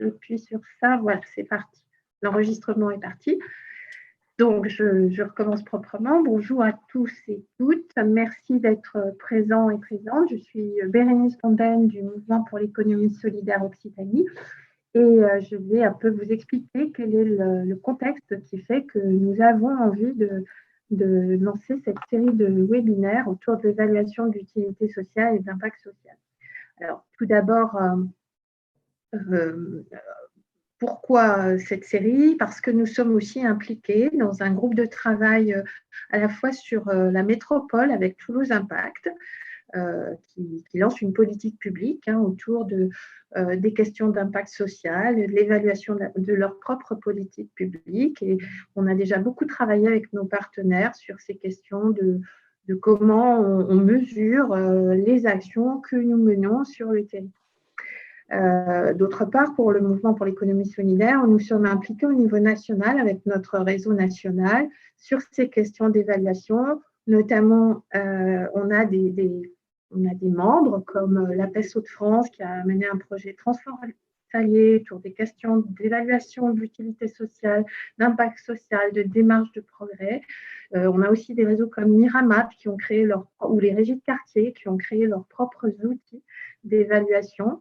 J'appuie sur ça. Voilà, c'est parti. L'enregistrement est parti. Donc, je recommence proprement. Bonjour à tous et toutes. Merci d'être présents et présentes. Je suis Bérénice Fontaine du Mouvement pour l'économie solidaire Occitanie. Et je vais un peu vous expliquer quel est le contexte qui fait que nous avons envie de lancer cette série de webinaires autour de l'évaluation d'utilité sociale et d'impact social. Alors, tout d'abord, pourquoi cette série? Parce que nous sommes aussi impliqués dans un groupe de travail à la fois sur la métropole avec Toulouse Impact, qui lance une politique publique autour des questions d'impact social, de l'évaluation de leur propre politique publique. Et on a déjà beaucoup travaillé avec nos partenaires sur ces questions de comment on mesure les actions que nous menons sur le territoire. D'autre part, pour le mouvement pour l'économie solidaire, nous sommes impliqués au niveau national avec notre réseau national sur ces questions d'évaluation. Notamment, on a des membres comme l'APES Hauts-de-France qui a mené un projet transfrontalier autour des questions d'évaluation de l'utilité sociale, d'impact social, de démarche de progrès. On a aussi des réseaux comme Miramap qui ont créé ou les régies de quartier qui ont créé leurs propres outils d'évaluation.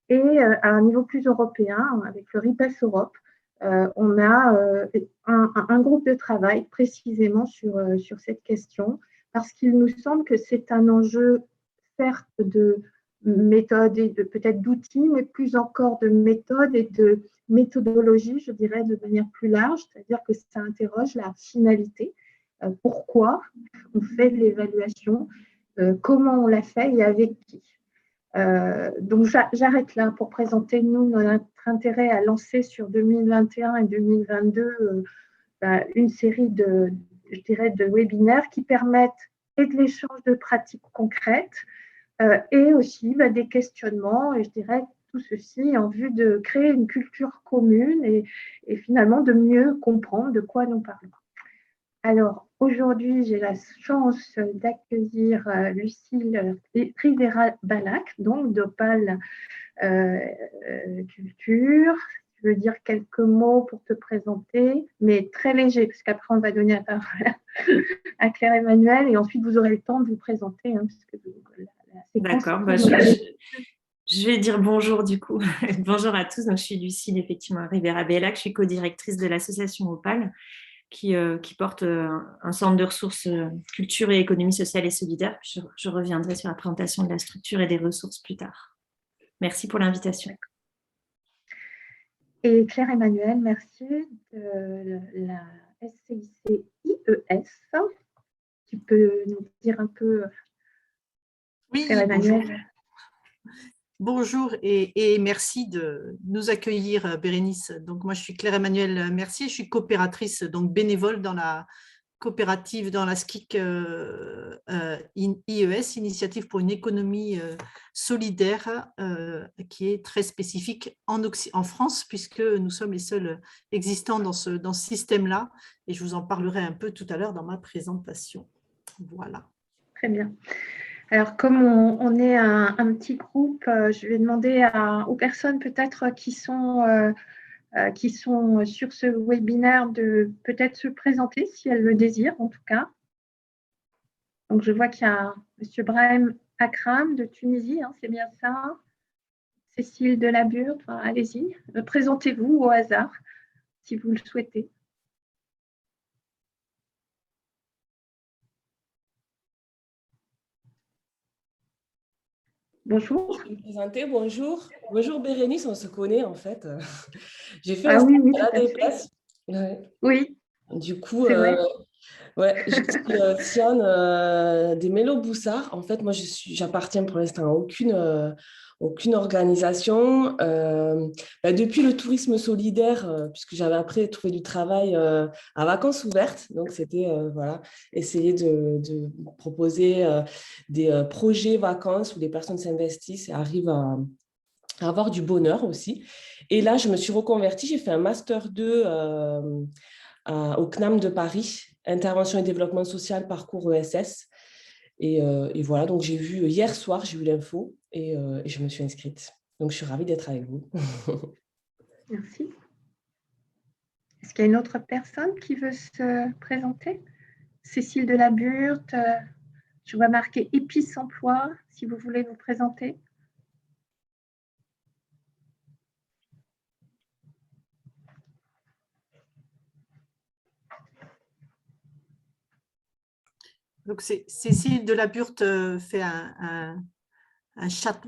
Et à un niveau plus européen, avec le RIPES Europe, on a un groupe de travail précisément sur cette question, parce qu'il nous semble que c'est un enjeu, certes, de méthode et peut-être d'outils, mais plus encore de méthode et de méthodologie, je dirais, de manière plus large, c'est-à-dire que ça interroge la finalité. Pourquoi on fait de l'évaluation, comment on la fait et avec qui. Donc, j'arrête là pour présenter, nous, notre intérêt à lancer sur 2021 et 2022 une série je dirais, de webinaires qui permettent et de l'échange de pratiques concrètes et aussi des questionnements, et je dirais tout ceci en vue de créer une culture commune et finalement de mieux comprendre de quoi nous parlons. Alors, aujourd'hui, j'ai la chance d'accueillir Lucille Rivera-Balac, donc d'Opale Culture. Je veux dire quelques mots pour te présenter, mais très léger, parce qu'après, on va donner la parole à Claire-Emmanuelle, et ensuite, vous aurez le temps de vous présenter. Parce que D'accord, je vais dire bonjour du coup. Bonjour à tous, donc, je suis Lucille, effectivement, Rivera-Balac, je suis co-directrice de l'association Opale, qui porte un centre de ressources culture et économie sociale et solidaire. Je reviendrai sur la présentation de la structure et des ressources plus tard. Merci pour l'invitation. Et Claire-Emmanuelle, merci de la SCIC-IES. Tu peux nous dire un peu, oui, Claire-Emmanuelle? Bonjour et merci de nous accueillir, Bérénice. Donc, moi, je suis Claire-Emmanuelle Mercier, je suis coopératrice, donc bénévole dans la coopérative, dans la SCIC IES, Initiative pour une économie solidaire, qui est très spécifique en France, puisque nous sommes les seuls existants dans ce système-là. Et je vous en parlerai un peu tout à l'heure dans ma présentation. Voilà. Très bien. Alors, comme on est un petit groupe, je vais demander aux personnes peut-être qui sont sur ce webinaire de peut-être se présenter si elles le désirent, en tout cas. Donc, je vois qu'il y a M. Brahim Akram de Tunisie, c'est bien ça. Cécile Delaburde, allez-y, présentez-vous au hasard si vous le souhaitez. Bonjour. Je vais me présenter, bonjour. Bonjour Bérénice, on se connaît en fait. J'ai fait un oui, à la déplace. Oui. Du coup, je suis Siane des Mélo Boussard. En fait, moi, j'appartiens pour l'instant à aucune organisation. Depuis le tourisme solidaire, puisque j'avais après trouvé du travail à vacances ouvertes, donc c'était essayer de proposer des projets vacances où les personnes s'investissent et arrivent à avoir du bonheur aussi. Et là, je me suis reconvertie, j'ai fait un Master 2 au CNAM de Paris, Intervention et Développement Social, parcours ESS. Et voilà, donc j'ai vu hier soir, j'ai eu l'info et je me suis inscrite. Donc, je suis ravie d'être avec vous. Merci. Est-ce qu'il y a une autre personne qui veut se présenter? Cécile de la Burte, je vois marqué Épices Emploi, si vous voulez vous présenter. Donc, Cécile de la Burte fait un chat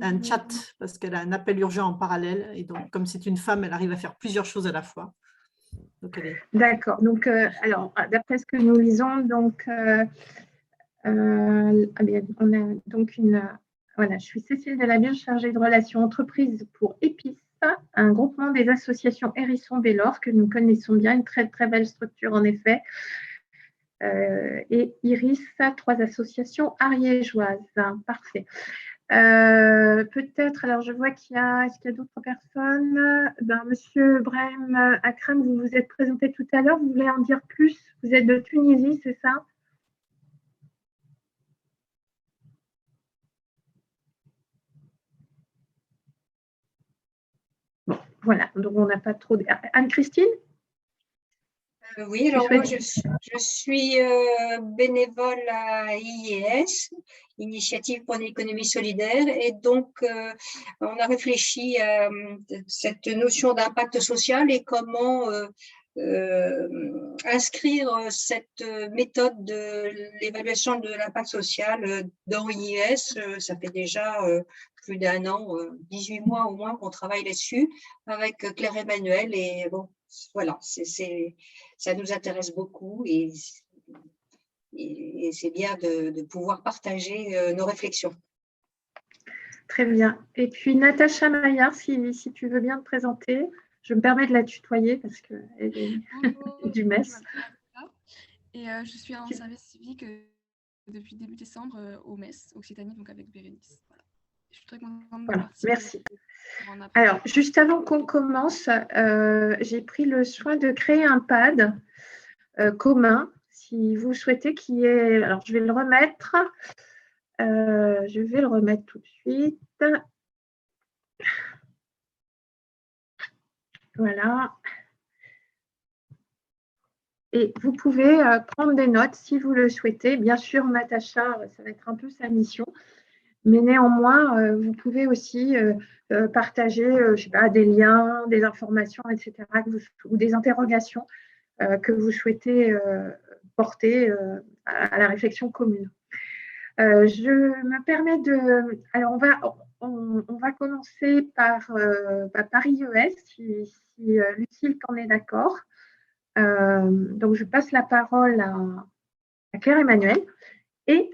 parce qu'elle a un appel urgent en parallèle. Et donc, comme c'est une femme, elle arrive à faire plusieurs choses à la fois. D'accord. Donc, alors, d'après ce que nous lisons, donc, on a donc voilà, je suis Cécile de la Burte, chargée de relations entreprises pour Épices, un groupement des associations Hérisson-Bellor que nous connaissons bien, une très très belle structure en effet. Et Iris, 3 associations ariégeoises. Parfait. Peut-être, alors je vois est-ce qu'il y a d'autres personnes? Monsieur Brahim Akram, vous vous êtes présenté tout à l'heure, vous voulez en dire plus? Vous êtes de Tunisie, c'est ça? Bon, voilà, donc on n'a pas trop... Anne-Christine? Oui, alors moi je suis bénévole à IES, Initiative pour une économie solidaire, et donc on a réfléchi à cette notion d'impact social et comment inscrire cette méthode de l'évaluation de l'impact social dans IES. Ça fait déjà plus d'1 an, 18 mois au moins qu'on travaille là-dessus avec Claire Emmanuel, et bon, voilà, ça nous intéresse beaucoup et c'est bien de pouvoir partager nos réflexions. Très bien. Et puis Natacha Maillard, si tu veux bien te présenter, je me permets de la tutoyer parce qu'elle est du MES. Et je suis en service civique depuis début décembre au MES, Occitanie, donc avec Bérénice. Voilà. Je suis très contente de participer. Merci. Alors, juste avant qu'on commence, j'ai pris le soin de créer un pad commun, si vous souhaitez, qui est... Alors, je vais le remettre. Je vais le remettre tout de suite. Voilà. Et vous pouvez prendre des notes si vous le souhaitez. Bien sûr, Natacha, ça va être un peu sa mission. Mais néanmoins, vous pouvez aussi partager, je sais pas, des liens, des informations, etc., ou des interrogations que vous souhaitez porter à la réflexion commune. Je me permets de... Alors, on va commencer par IES, si Lucille t'en est d'accord. Donc, je passe la parole à Claire Emmanuel. Et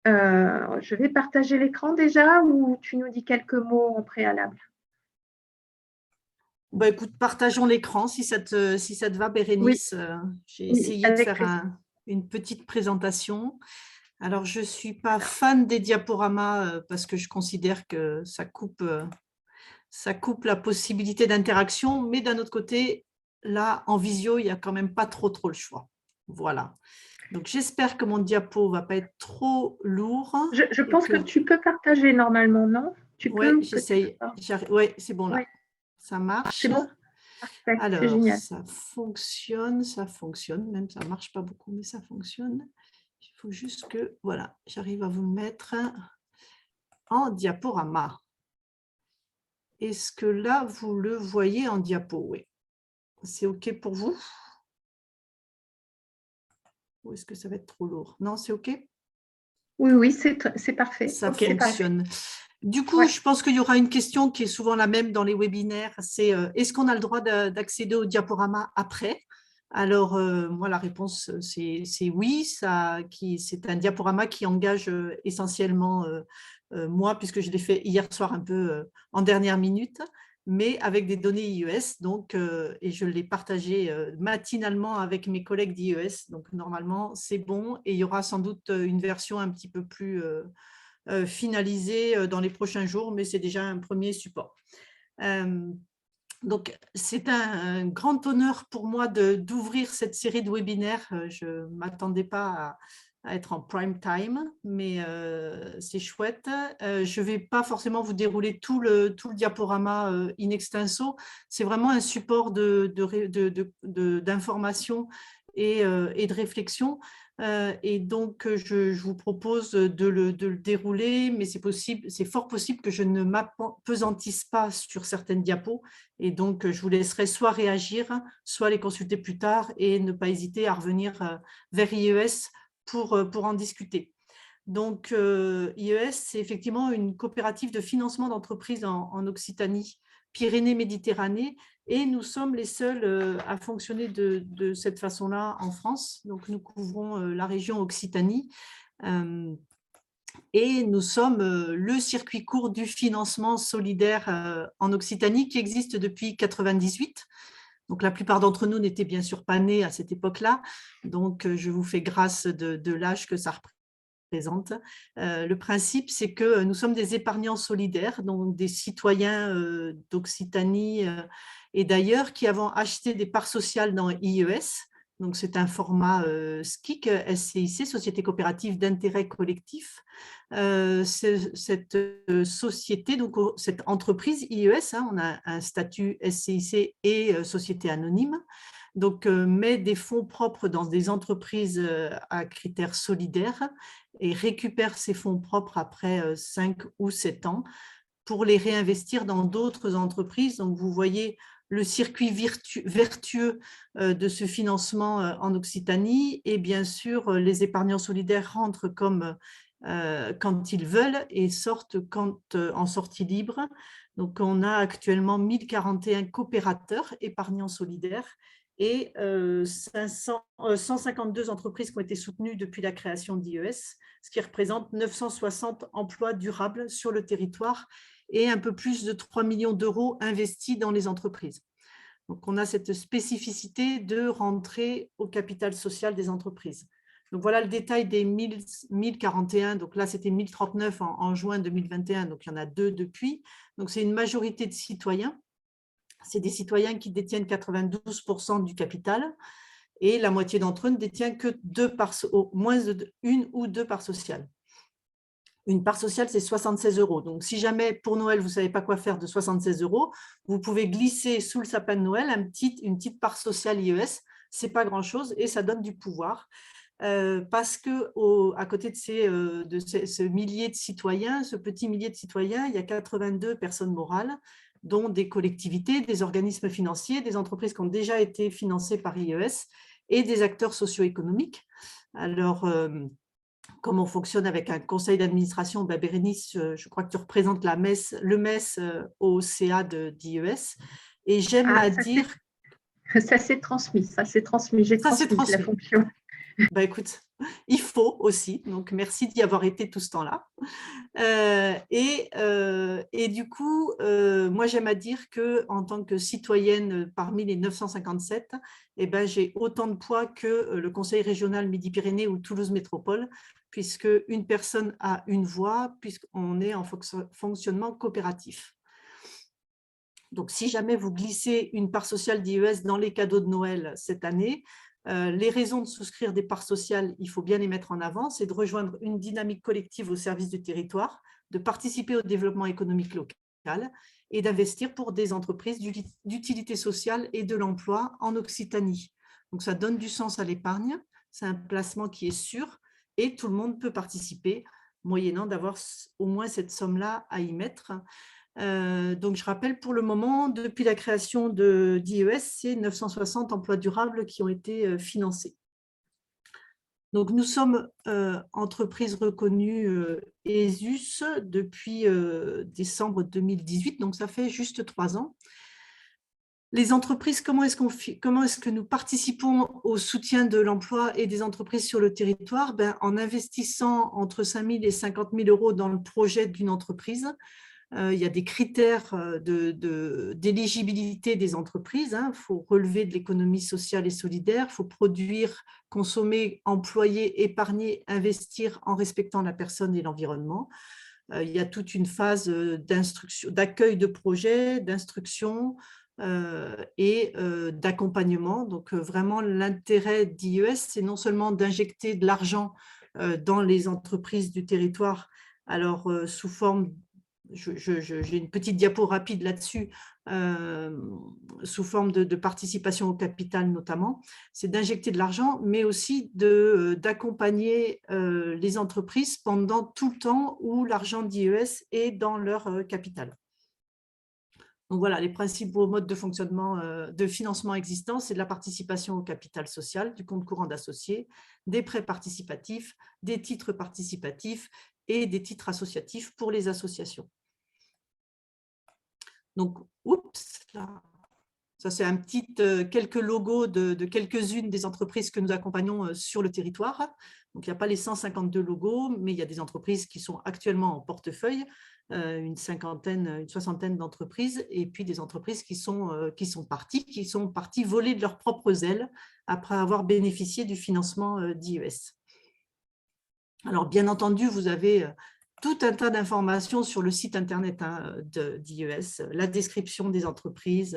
je vais partager l'écran déjà, ou tu nous dis quelques mots en préalable? Écoute, partageons l'écran si ça te va, Bérénice. Oui. J'ai essayé de faire une petite présentation. Alors, je ne suis pas fan des diaporamas parce que je considère que ça coupe la possibilité d'interaction, mais d'un autre côté, là, en visio, il n'y a quand même pas trop le choix. Voilà. Donc, j'espère que mon diapo ne va pas être trop lourd. Je pense que tu peux partager normalement, non? Oui, j'essaye. Oui, c'est bon là. Ouais. Ça marche. C'est bon. Parfait. Alors, génial. ça fonctionne, même ça ne marche pas beaucoup, mais ça fonctionne. Il faut juste que, voilà, j'arrive à vous mettre en diaporama. Est-ce que là, vous le voyez en diapo? Oui. C'est OK pour vous? Ou est-ce que ça va être trop lourd? Non, c'est OK? Oui, c'est parfait. Ça fonctionne. Du coup, je pense qu'il y aura une question qui est souvent la même dans les webinaires, c'est est-ce qu'on a le droit d'accéder au diaporama après? Alors, moi, la réponse, c'est oui. C'est un diaporama qui engage essentiellement moi, puisque je l'ai fait hier soir un peu en dernière minute, mais avec des données IES, donc, et je l'ai partagé matinalement avec mes collègues d'IES. Donc, normalement, c'est bon, et il y aura sans doute une version un petit peu plus finalisée dans les prochains jours, mais c'est déjà un premier support. Donc, c'est un grand honneur pour moi d'ouvrir cette série de webinaires. Je ne m'attendais pas à être en prime time, mais c'est chouette. Je ne vais pas forcément vous dérouler tout le diaporama in extenso. C'est vraiment un support d'information et de réflexion. Et donc, je vous propose de le dérouler, mais c'est fort possible que je ne m'apesantisse pas sur certaines diapos. Et donc, je vous laisserai soit réagir, soit les consulter plus tard et ne pas hésiter à revenir vers IES pour en discuter. Donc, IES, c'est effectivement une coopérative de financement d'entreprises en Occitanie, Pyrénées-Méditerranée, et nous sommes les seuls à fonctionner de cette façon-là en France. Donc, nous couvrons la région Occitanie et nous sommes le circuit court du financement solidaire en Occitanie qui existe depuis 1998. Donc, la plupart d'entre nous n'étaient bien sûr pas nés à cette époque-là. Donc, je vous fais grâce de l'âge que ça représente. Le principe, c'est que nous sommes des épargnants solidaires, donc des citoyens d'Occitanie et d'ailleurs qui avons acheté des parts sociales dans IES. Donc, c'est un format SCIC, SCIC, Société coopérative d'intérêt collectif. Cette société, donc cette entreprise IES, on a un statut SCIC et société anonyme, donc met des fonds propres dans des entreprises à critères solidaires et récupère ces fonds propres après 5 ou 7 ans pour les réinvestir dans d'autres entreprises. Donc, vous voyez le circuit vertueux de ce financement en Occitanie et bien sûr, les épargnants solidaires rentrent comme quand ils veulent et sortent en sortie libre. Donc, on a actuellement 1041 coopérateurs épargnants solidaires et 152 entreprises qui ont été soutenues depuis la création d'IES, ce qui représente 960 emplois durables sur le territoire et un peu plus de 3 millions d'euros investis dans les entreprises. Donc, on a cette spécificité de rentrer au capital social des entreprises. Donc, voilà le détail des 1041. Donc là, c'était 1039 en juin 2021, donc il y en a 2 depuis. Donc, c'est une majorité de citoyens. C'est des citoyens qui détiennent 92% du capital et la moitié d'entre eux ne détient que moins une ou deux parts sociales. Une part sociale, c'est 76 €. Donc, si jamais pour Noël, vous ne savez pas quoi faire de 76 €, vous pouvez glisser sous le sapin de Noël une petite part sociale IES. Ce n'est pas grand-chose et ça donne du pouvoir. Parce qu'à côté de ce millier de citoyens, ce petit millier de citoyens, il y a 82 personnes morales, dont des collectivités, des organismes financiers, des entreprises qui ont déjà été financées par IES et des acteurs socio-économiques. Alors, comme on fonctionne avec un conseil d'administration, Bérénice, je crois que tu représentes le MES au CA d'IES. Et j'aime à dire… Ça s'est transmis, j'ai transmis la fonction. Bah, écoute, il faut aussi, donc merci d'y avoir été tout ce temps-là. Et du coup, moi j'aime à dire qu'en tant que citoyenne parmi les 957, eh ben, j'ai autant de poids que le Conseil régional Midi-Pyrénées ou Toulouse Métropole, puisque une personne a une voix, puisqu'on est en fonctionnement coopératif. Donc, si jamais vous glissez une part sociale d'IES dans les cadeaux de Noël cette année, les raisons de souscrire des parts sociales, il faut bien les mettre en avant, c'est de rejoindre une dynamique collective au service du territoire, de participer au développement économique local et d'investir pour des entreprises d'utilité sociale et de l'emploi en Occitanie. Donc, ça donne du sens à l'épargne, c'est un placement qui est sûr et tout le monde peut participer, moyennant d'avoir au moins cette somme-là à y mettre. Donc, je rappelle, pour le moment, depuis la création d'IES, c'est 960 emplois durables qui ont été financés. Donc, nous sommes entreprise reconnue ESUS depuis décembre 2018, donc ça fait juste 3 ans. Les entreprises, comment est-ce que nous participons au soutien de l'emploi et des entreprises sur le territoire? En investissant entre 5 000 et 50 000 € dans le projet d'une entreprise. Il y a des critères d'éligibilité des entreprises. Il faut relever de l'économie sociale et solidaire. Il faut produire, consommer, employer, épargner, investir en respectant la personne et l'environnement. Il y a toute une phase d'accueil de projet, d'instruction et d'accompagnement. Donc, vraiment, l'intérêt d'IES, c'est non seulement d'injecter de l'argent dans les entreprises du territoire. Alors, sous forme, j'ai une petite diapo rapide là-dessus, sous forme de participation au capital notamment, c'est d'injecter de l'argent, mais aussi d'accompagner les entreprises pendant tout le temps où l'argent d'IES est dans leur capital. Donc voilà, les principaux modes de fonctionnement, de financement existants, c'est de la participation au capital social, du compte courant d'associés, des prêts participatifs, des titres participatifs et des titres associatifs pour les associations. Donc, oups, là, ça c'est un petit, quelques logos de quelques-unes des entreprises que nous accompagnons sur le territoire. Donc, il n'y a pas les 152 logos, mais il y a des entreprises qui sont actuellement en portefeuille, une soixantaine d'entreprises, et puis des entreprises qui sont parties voler de leurs propres ailes après avoir bénéficié du financement d'IES. Alors, bien entendu, vous avez tout un tas d'informations sur le site internet d'IES, la description des entreprises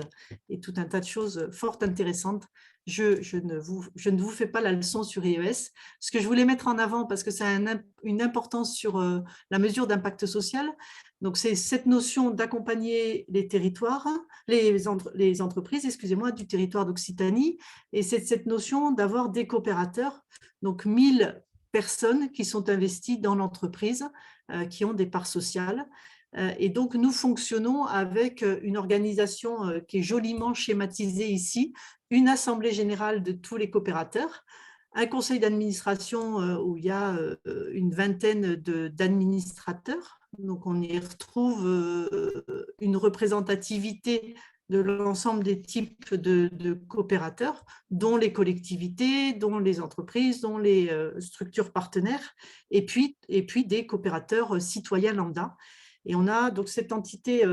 et tout un tas de choses fort intéressantes. Je ne vous fais pas la leçon sur IES. Ce que je voulais mettre en avant, parce que ça a une importance sur la mesure d'impact social, donc c'est cette notion d'accompagner les territoires, les entreprises, excusez-moi, du territoire d'Occitanie, et c'est cette notion d'avoir des coopérateurs, donc 1000 personnes qui sont investies dans l'entreprise, qui ont des parts sociales. Et donc, nous fonctionnons avec une organisation qui est joliment schématisée ici, une assemblée générale de tous les coopérateurs, un conseil d'administration où il y a une vingtaine d'administrateurs. Donc, on y retrouve une représentativité de l'ensemble des types de coopérateurs, dont les collectivités, dont les entreprises, dont les structures partenaires, et puis des coopérateurs citoyens lambda. Et on a donc cette entité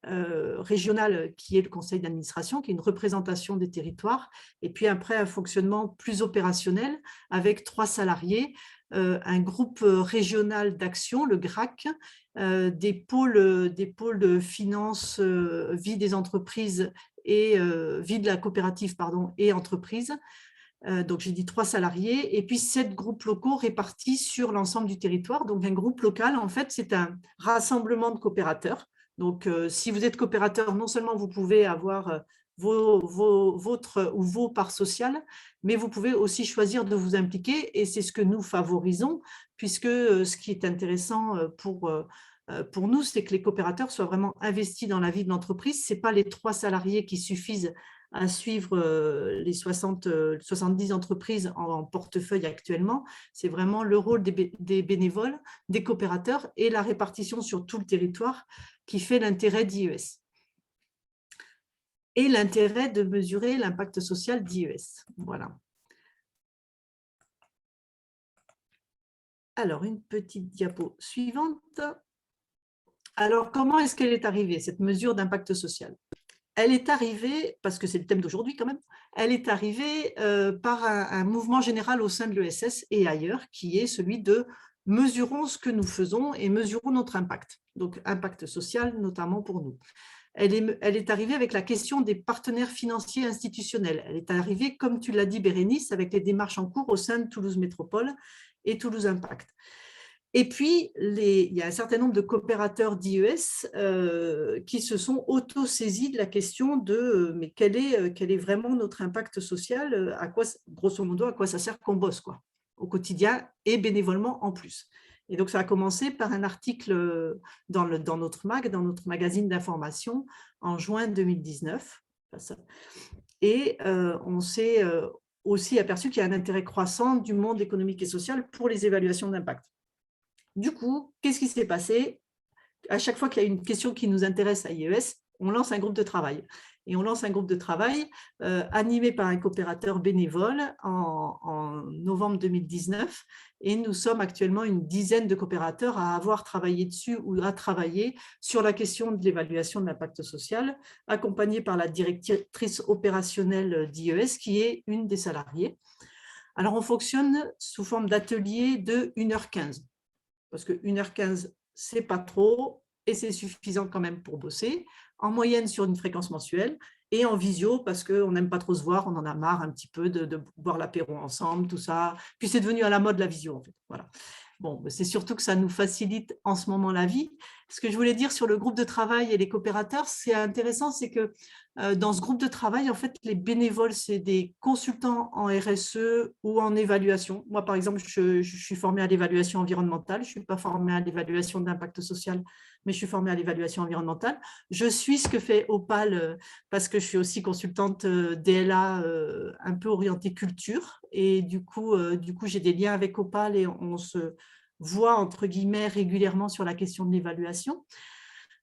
régionale qui est le conseil d'administration, qui est une représentation des territoires, et puis après un fonctionnement plus opérationnel avec 3 salariés, un groupe régional d'action, le GRAC, des pôles de finance, vie des entreprises et vie de la coopérative, pardon, et entreprise. Donc, j'ai dit 3 salariés et puis 7 groupes locaux répartis sur l'ensemble du territoire. Donc, un groupe local, en fait, c'est un rassemblement de coopérateurs. Donc, si vous êtes coopérateur, non seulement vous pouvez avoir vos parts sociales, mais vous pouvez aussi choisir de vous impliquer et c'est ce que nous favorisons, puisque ce qui est intéressant pour nous, c'est que les coopérateurs soient vraiment investis dans la vie de l'entreprise. Ce n'est pas les 3 salariés qui suffisent à suivre les 70 entreprises en portefeuille actuellement. C'est vraiment le rôle des bénévoles, des coopérateurs et la répartition sur tout le territoire qui fait l'intérêt d'IES. Et l'intérêt de mesurer l'impact social d'IES. Voilà. Alors, une petite diapo suivante. Alors, comment est-ce qu'elle est arrivée, cette mesure d'impact social? Elle est arrivée, parce que c'est le thème d'aujourd'hui quand même, elle est arrivée par un mouvement général au sein de l'ESS et ailleurs, qui est celui de mesurons ce que nous faisons et mesurons notre impact. Donc, impact social notamment pour nous. Elle est arrivée avec la question des partenaires financiers institutionnels. Elle est arrivée, comme tu l'as dit Bérénice, avec les démarches en cours au sein de Toulouse Métropole et Toulouse Impact. Et puis, il y a un certain nombre de coopérateurs d'IES qui se sont auto-saisis de la question de mais quel est vraiment notre impact social, grosso modo, à quoi ça sert qu'on bosse quoi, au quotidien et bénévolement en plus. Et donc, ça a commencé par un article dans notre magazine d'information en juin 2019. Et on s'est aussi aperçu qu'il y a un intérêt croissant du monde économique et social pour les évaluations d'impact. Du coup, qu'est-ce qui s'est passé? À chaque fois qu'il y a une question qui nous intéresse à IES, on lance un groupe de travail. Et on lance un groupe de travail animé par un coopérateur bénévole en novembre 2019. Et nous sommes actuellement une dizaine de coopérateurs à avoir travaillé dessus ou à travailler sur la question de l'évaluation de l'impact social, accompagnée par la directrice opérationnelle d'IES, qui est une des salariées. Alors, on fonctionne sous forme d'atelier de 1h15. Parce que 1h15, c'est pas trop et c'est suffisant quand même pour bosser, en moyenne sur une fréquence mensuelle. et en visio parce qu'on n'aime pas trop se voir, on en a marre un petit peu de boire l'apéro ensemble, tout ça. Puis c'est devenu à la mode la visio, en fait. Voilà. Bon, c'est surtout que ça nous facilite en ce moment la vie. Ce que je voulais dire sur le groupe de travail et les coopérateurs, c'est intéressant, c'est que dans ce groupe de travail, en fait, les bénévoles, c'est des consultants en RSE ou en évaluation. Moi, par exemple, je suis formée à l'évaluation environnementale. Je ne suis pas formée à l'évaluation d'impact social, mais je suis formée à l'évaluation environnementale. Je suis ce que fait Opal parce que je suis aussi consultante DLA un peu orientée culture. Et du coup j'ai des liens avec Opal et on se voit, entre guillemets, régulièrement sur la question de l'évaluation.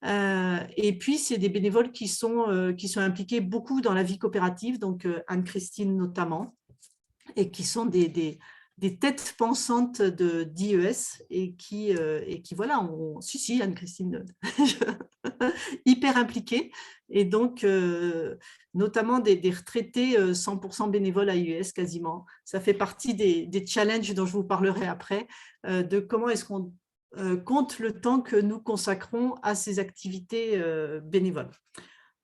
Et puis, c'est des bénévoles qui sont impliqués beaucoup dans la vie coopérative, donc Anne-Christine notamment, et qui sont des têtes pensantes d'IES et qui voilà, si, Anne-Christine, hyper impliquée, et donc notamment des retraités 100% bénévoles à IES quasiment. Ça fait partie des challenges dont je vous parlerai après, de comment est-ce qu'on compte le temps que nous consacrons à ces activités bénévoles.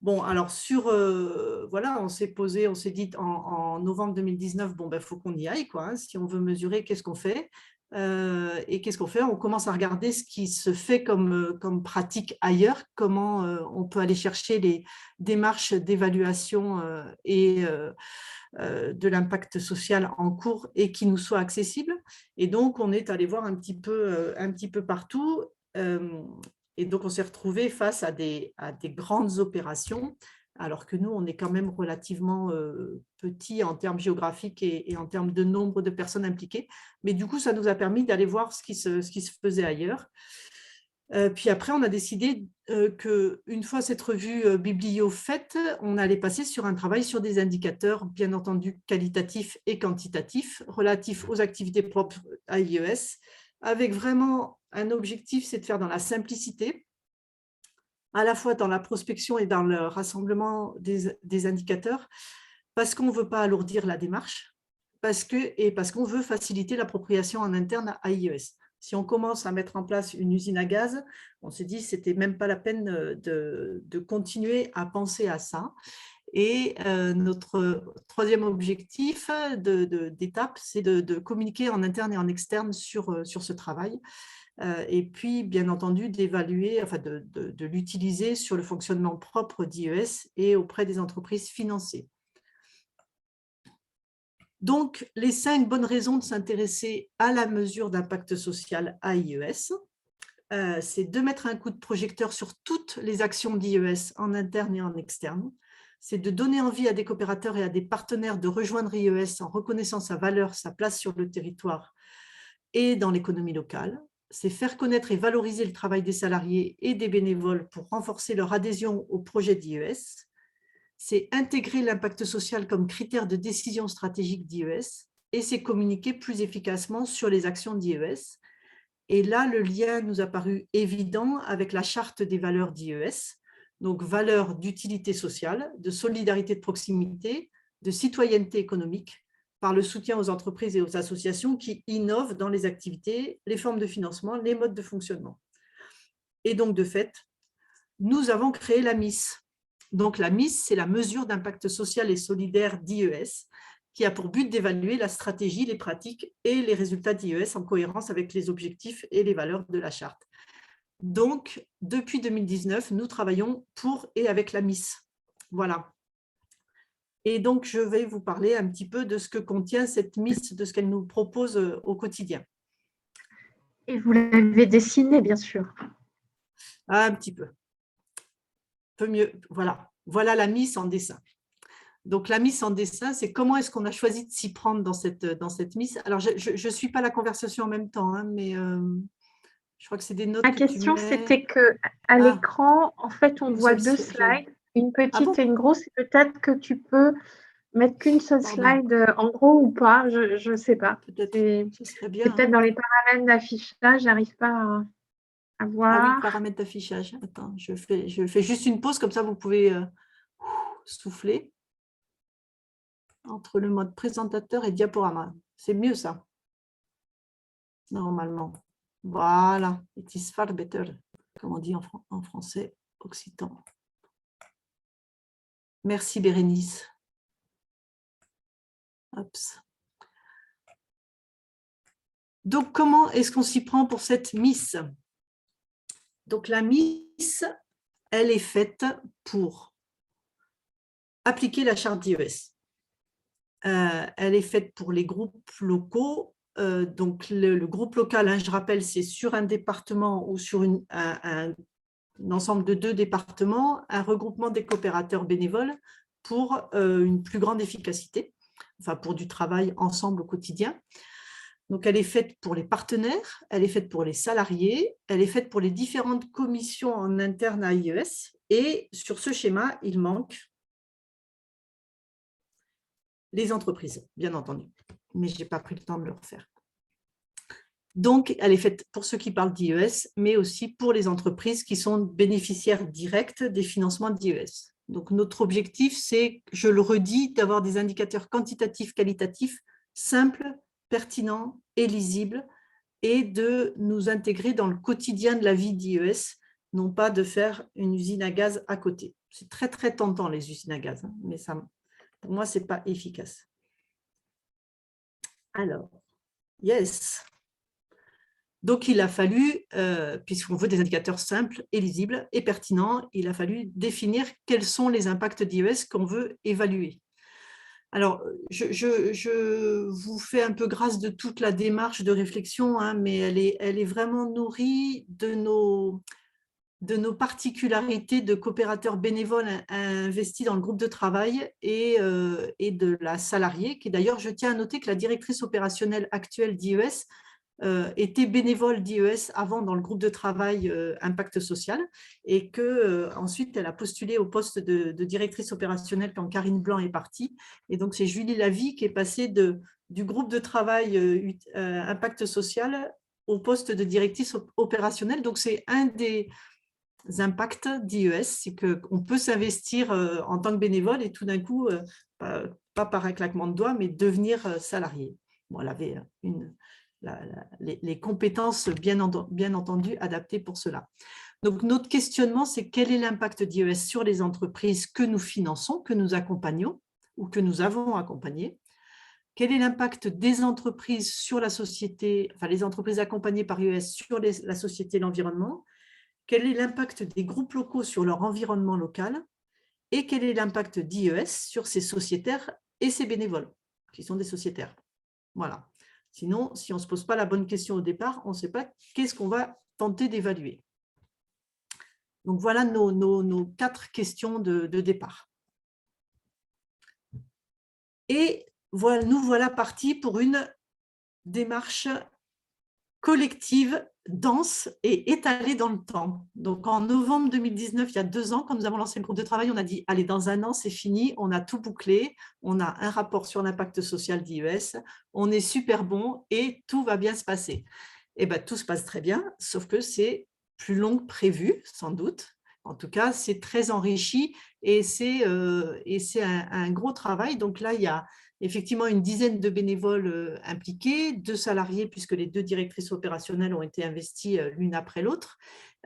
Bon, alors voilà, on s'est dit en novembre 2019, bon, ben, faut qu'on y aille, quoi, hein, si on veut mesurer, qu'est-ce qu'on fait et qu'est-ce qu'on fait? On commence à regarder ce qui se fait comme pratique ailleurs, comment on peut aller chercher les démarches d'évaluation et de l'impact social en cours et qui nous soient accessibles. Et donc, on est allé voir un petit peu partout. Et donc, on s'est retrouvé face à des grandes opérations, alors que nous, on est quand même relativement petits en termes géographiques et en termes de nombre de personnes impliquées. Mais du coup, ça nous a permis d'aller voir ce qui se faisait ailleurs. Puis après, on a décidé qu'une fois cette revue biblio faite, on allait passer sur un travail sur des indicateurs, bien entendu qualitatifs et quantitatifs, relatifs aux activités propres à IES, avec vraiment un objectif, c'est de faire dans la simplicité, à la fois dans la prospection et dans le rassemblement des indicateurs, parce qu'on ne veut pas alourdir la démarche, parce qu'on veut faciliter l'appropriation en interne à IES. Si on commence à mettre en place une usine à gaz, on s'est dit que ce n'était même pas la peine de continuer à penser à ça. Et notre troisième objectif d'étape, c'est de communiquer en interne et en externe sur ce travail. Et puis, bien entendu, d'évaluer, enfin de l'utiliser sur le fonctionnement propre d'IES et auprès des entreprises financées. Donc, les 5 bonnes raisons de s'intéresser à la mesure d'impact social à IES, c'est de mettre un coup de projecteur sur toutes les actions d'IES en interne et en externe. C'est de donner envie à des coopérateurs et à des partenaires de rejoindre IES en reconnaissant sa valeur, sa place sur le territoire et dans l'économie locale. C'est faire connaître et valoriser le travail des salariés et des bénévoles pour renforcer leur adhésion au projet d'IES. C'est intégrer l'impact social comme critère de décision stratégique d'IES et c'est communiquer plus efficacement sur les actions d'IES. Et là, le lien nous a paru évident avec la charte des valeurs d'IES, donc valeurs d'utilité sociale, de solidarité de proximité, de citoyenneté économique, par le soutien aux entreprises et aux associations qui innovent dans les activités, les formes de financement, les modes de fonctionnement. Et donc, de fait, nous avons créé la MIS. Donc, la MIS, c'est la mesure d'impact social et solidaire d'IES, qui a pour but d'évaluer la stratégie, les pratiques et les résultats d'IES en cohérence avec les objectifs et les valeurs de la charte. Donc, depuis 2019, nous travaillons pour et avec la MIS. Voilà. Et donc, je vais vous parler un petit peu de ce que contient cette MIS, de ce qu'elle nous propose au quotidien. Et vous l'avez dessinée, bien sûr. Un petit peu. Un peu mieux. Voilà. Voilà la MIS en dessin. Donc, la MIS en dessin, c'est comment est-ce qu'on a choisi de s'y prendre dans cette MIS. Alors, je ne suis pas la conversation en même temps, hein, mais je crois que c'est des notes. Ma question, c'était qu'à l'écran, en fait, on voit 2 slides, une petite et une grosse. Peut-être que tu peux mettre qu'une seule slide en gros ou pas, je ne sais pas. C'est peut-être dans les paramètres d'affichage, j'arrive pas à voir. Ah oui, paramètres d'affichage. Attends, je fais juste une pause, comme ça vous pouvez souffler entre le mode présentateur et diaporama. C'est mieux ça, normalement. Voilà, it is far better, comme on dit en français occitan. Merci Bérénice. Oups. Donc, comment est-ce qu'on s'y prend pour cette Miss? Donc, la Miss, elle est faite pour appliquer la charte d'IES. Elle est faite pour les groupes locaux. Donc, le groupe local, hein, je rappelle, c'est sur un département ou sur un ensemble de 2 départements, un regroupement des coopérateurs bénévoles pour une plus grande efficacité, enfin pour du travail ensemble au quotidien. Donc, elle est faite pour les partenaires, elle est faite pour les salariés, elle est faite pour les différentes commissions en interne à IES. Et sur ce schéma, il manque les entreprises, bien entendu, mais je n'ai pas pris le temps de le refaire. Donc, elle est faite pour ceux qui parlent d'IES, mais aussi pour les entreprises qui sont bénéficiaires directs des financements d'IES. Donc, notre objectif, c'est, je le redis, d'avoir des indicateurs quantitatifs, qualitatifs, simples, pertinents et lisibles, et de nous intégrer dans le quotidien de la vie d'IES, non pas de faire une usine à gaz à côté. C'est très, très tentant, les usines à gaz, hein, mais ça, pour moi, ce n'est pas efficace. Alors, yes. Donc, il a fallu, puisqu'on veut des indicateurs simples et lisibles et pertinents, il a fallu définir quels sont les impacts d'IES qu'on veut évaluer. Alors, je vous fais un peu grâce de toute la démarche de réflexion, hein, mais elle est vraiment nourrie de nos particularités de coopérateurs bénévoles investis dans le groupe de travail et de la salariée, qui d'ailleurs, je tiens à noter que la directrice opérationnelle actuelle d'IES était bénévole d'IES avant dans le groupe de travail Impact Social, et qu'ensuite elle a postulé au poste de directrice opérationnelle quand Karine Blanc est partie. Et donc c'est Julie Lavie qui est passée du groupe de travail Impact Social au poste de directrice opérationnelle. Donc c'est un des impacts d'IES, c'est qu'on peut s'investir en tant que bénévole et tout d'un coup, pas par un claquement de doigts, mais devenir salarié. Bon, elle avait les compétences bien entendu adaptées pour cela. Donc notre questionnement, c'est quel est l'impact d'IES sur les entreprises que nous finançons, que nous accompagnons ou que nous avons accompagnées? Quel est l'impact des entreprises sur la société, enfin les entreprises accompagnées par IES sur la société et l'environnement? Quel est l'impact des groupes locaux sur leur environnement local? Et quel est l'impact d'IES sur ces sociétaires et ces bénévoles, qui sont des sociétaires? Voilà. Sinon, si on ne se pose pas la bonne question au départ, on ne sait pas qu'est-ce qu'on va tenter d'évaluer. Donc, voilà nos 4 questions de départ. Et voilà, nous voilà partis pour une démarche collective, dense et étalée dans le temps. Donc, en novembre 2019, il y a 2 ans, quand nous avons lancé le groupe de travail, on a dit, allez, dans 1 an, c'est fini, on a tout bouclé, on a un rapport sur l'impact social d'IES, on est super bon et tout va bien se passer. Et bien, tout se passe très bien, sauf que c'est plus long que prévu, sans doute. En tout cas, c'est très enrichi et c'est un gros travail. Donc là, il y a effectivement une dizaine de bénévoles impliqués, 2 salariés, puisque les 2 directrices opérationnelles ont été investies l'une après l'autre.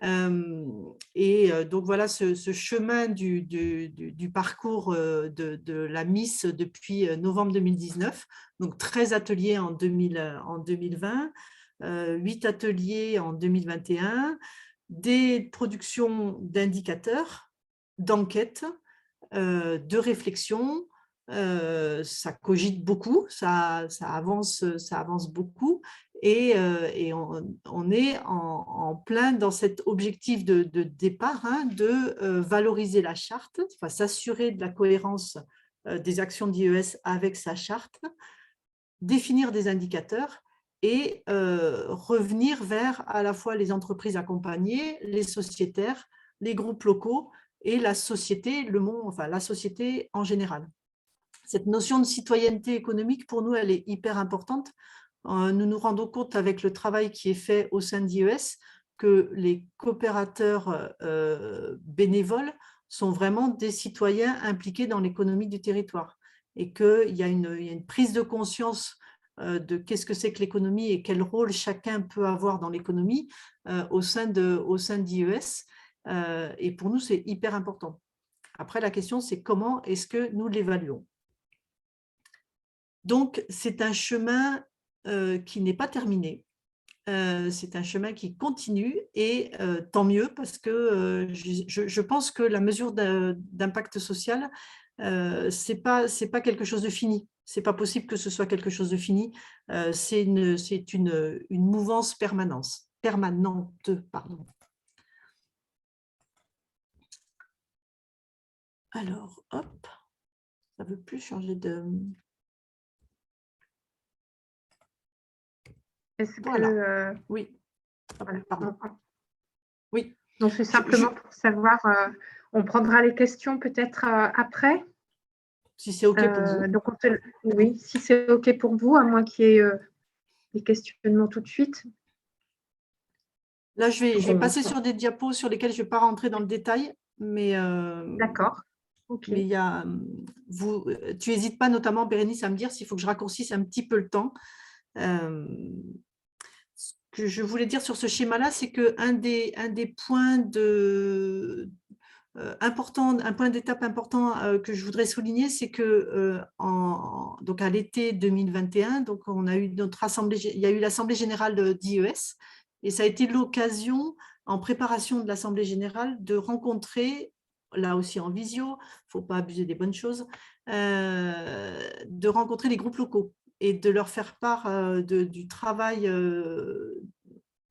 Donc voilà ce chemin du parcours de la Miss depuis novembre 2019. Donc 13 ateliers en 2020, 8 ateliers en 2021, des productions d'indicateurs, d'enquêtes, de réflexion. Ça cogite beaucoup, ça avance beaucoup et on est en plein dans cet objectif de départ, hein, de valoriser la charte, enfin, s'assurer de la cohérence des actions d'IES avec sa charte, définir des indicateurs et revenir vers à la fois les entreprises accompagnées, les sociétaires, les groupes locaux et la société, la société en général. Cette notion de citoyenneté économique, pour nous, elle est hyper importante. Nous nous rendons compte avec le travail qui est fait au sein d'IES que les coopérateurs bénévoles sont vraiment des citoyens impliqués dans l'économie du territoire et qu'il y a une prise de conscience de qu'est-ce que c'est que l'économie et quel rôle chacun peut avoir dans l'économie au sein d'IES. Et pour nous, c'est hyper important. Après, la question, c'est comment est-ce que nous l'évaluons. Donc, c'est un chemin qui n'est pas terminé. C'est un chemin qui continue et tant mieux parce que je pense que la mesure d'impact social, c'est pas quelque chose de fini. C'est pas possible que ce soit quelque chose de fini. C'est une mouvance permanente. Pardon. Alors, hop, ça ne veut plus changer de… Est-ce Voilà. que… Oui. Voilà. Pardon. Oui. Donc, c'est simplement pour savoir, on prendra les questions peut-être après. Si c'est OK pour vous. Donc oui, si c'est OK pour vous, à moins qu'il y ait des questionnements tout de suite. Là, je vais passer sur des diapos sur lesquels je ne vais pas rentrer dans le détail, mais… D'accord. OK. Mais il y a, tu n'hésites pas notamment, Bérénice, à me dire s'il faut que je raccourcisse un petit peu le temps. Ce que je voulais dire sur ce schéma-là, c'est qu'un des points un point d'étape important que je voudrais souligner, c'est que donc à l'été 2021, donc on a eu notre assemblée, il y a eu l'assemblée générale d'IES, et ça a été l'occasion, en préparation de l'assemblée générale, de rencontrer, là aussi en visio, il ne faut pas abuser des bonnes choses, de rencontrer les groupes locaux et de leur faire part du travail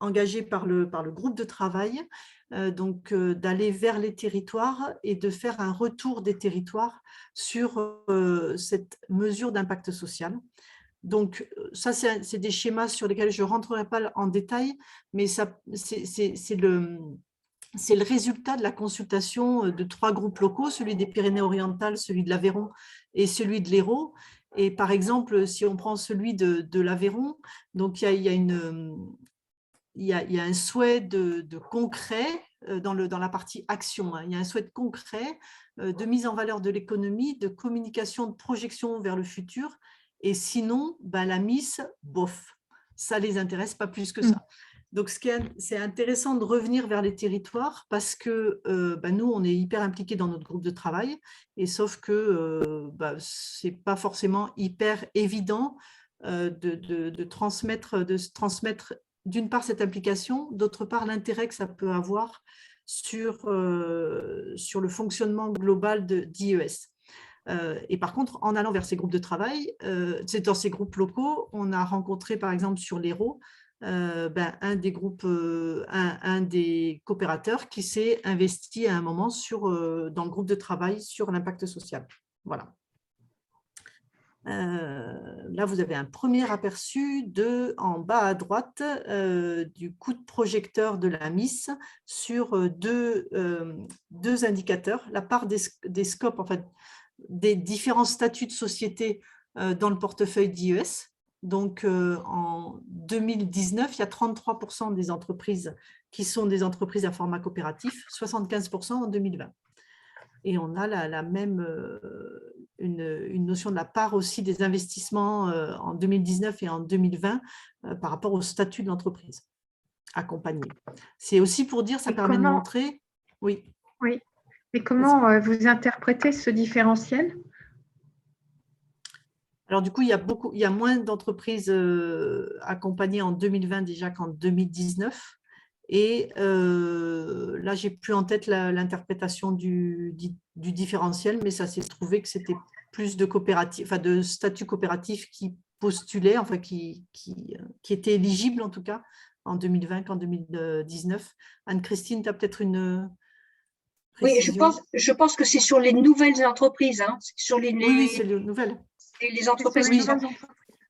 engagé par le groupe de travail, donc d'aller vers les territoires et de faire un retour des territoires sur cette mesure d'impact social. Donc ça, c'est des schémas sur lesquels je ne rentrerai pas en détail, mais c'est le résultat de la consultation de 3 groupes locaux, celui des Pyrénées-Orientales, celui de l'Aveyron et celui de l'Hérault. Et par exemple, si on prend celui de l'Aveyron, donc il y a un souhait de concret dans la partie action. Il y a un souhait de concret de mise en valeur de l'économie, de communication, de projection vers le futur. Et sinon, la Miss, bof, ça ne les intéresse pas plus que ça. Donc, c'est intéressant de revenir vers les territoires parce que nous, on est hyper impliqués dans notre groupe de travail, et sauf que ce n'est pas forcément hyper évident de transmettre d'une part cette implication, d'autre part l'intérêt que ça peut avoir sur le fonctionnement global d'IES. Et par contre, en allant vers ces groupes de travail, dans ces groupes locaux, on a rencontré par exemple sur l'Hérault, un des groupes, un des coopérateurs qui s'est investi à un moment dans le groupe de travail sur l'impact social. Voilà. Là, vous avez un premier aperçu en bas à droite du coup de projecteur de la Miss sur deux indicateurs, la part des scopes, en fait, des différents statuts de société dans le portefeuille d'IES. Donc, en 2019, il y a 33% des entreprises qui sont des entreprises à format coopératif, 75% en 2020. Et on a la même, une notion de la part aussi des investissements en 2019 et en 2020 par rapport au statut de l'entreprise accompagnée. C'est aussi pour dire, ça permet de montrer… Oui. Oui, mais comment vous interprétez ce différentiel ? Alors, du coup, il y a moins d'entreprises accompagnées en 2020 déjà qu'en 2019. Et là, j'ai plus en tête l'interprétation du différentiel, mais ça s'est trouvé que c'était plus de coopératives, enfin de statuts coopératifs qui postulaient, enfin qui étaient éligibles en tout cas en 2020 qu'en 2019. Anne-Christine, tu as peut-être une précision? Oui, je pense que c'est sur les nouvelles entreprises, hein, sur oui, c'est les nouvelles. Et les entreprises qui sont…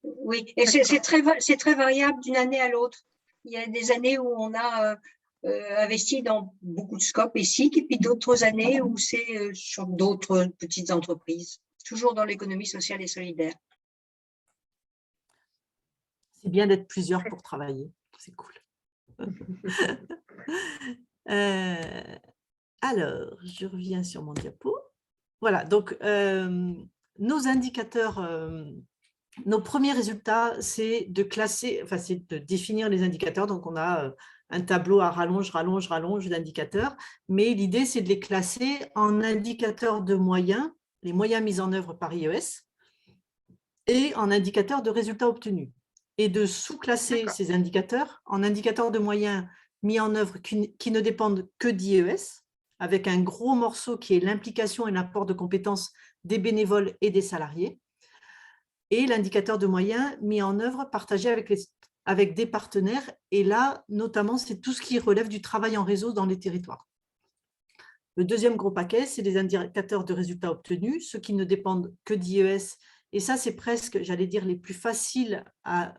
Oui, et c'est très variable d'une année à l'autre. Il y a des années où on a investi dans beaucoup de scopes et SIC, et puis d'autres années où c'est sur d'autres petites entreprises, toujours dans l'économie sociale et solidaire. C'est bien d'être plusieurs pour travailler, c'est cool. Alors, je reviens sur mon diapo. Voilà, donc nos indicateurs, nos premiers résultats, c'est de classer, enfin c'est de définir les indicateurs. Donc on a un tableau à rallonge d'indicateurs, mais l'idée, c'est de les classer en indicateurs de moyens, les moyens mis en œuvre par IES, et en indicateurs de résultats obtenus, et de sous-classer ces indicateurs en indicateurs de moyens mis en œuvre qui ne dépendent que d'IES, avec un gros morceau qui est l'implication et l'apport de compétences des bénévoles et des salariés, et l'indicateur de moyens mis en œuvre partagé avec des partenaires, et là, notamment, c'est tout ce qui relève du travail en réseau dans les territoires. Le deuxième gros paquet, c'est les indicateurs de résultats obtenus, ceux qui ne dépendent que d'IES, et ça, c'est presque, j'allais dire, les plus faciles à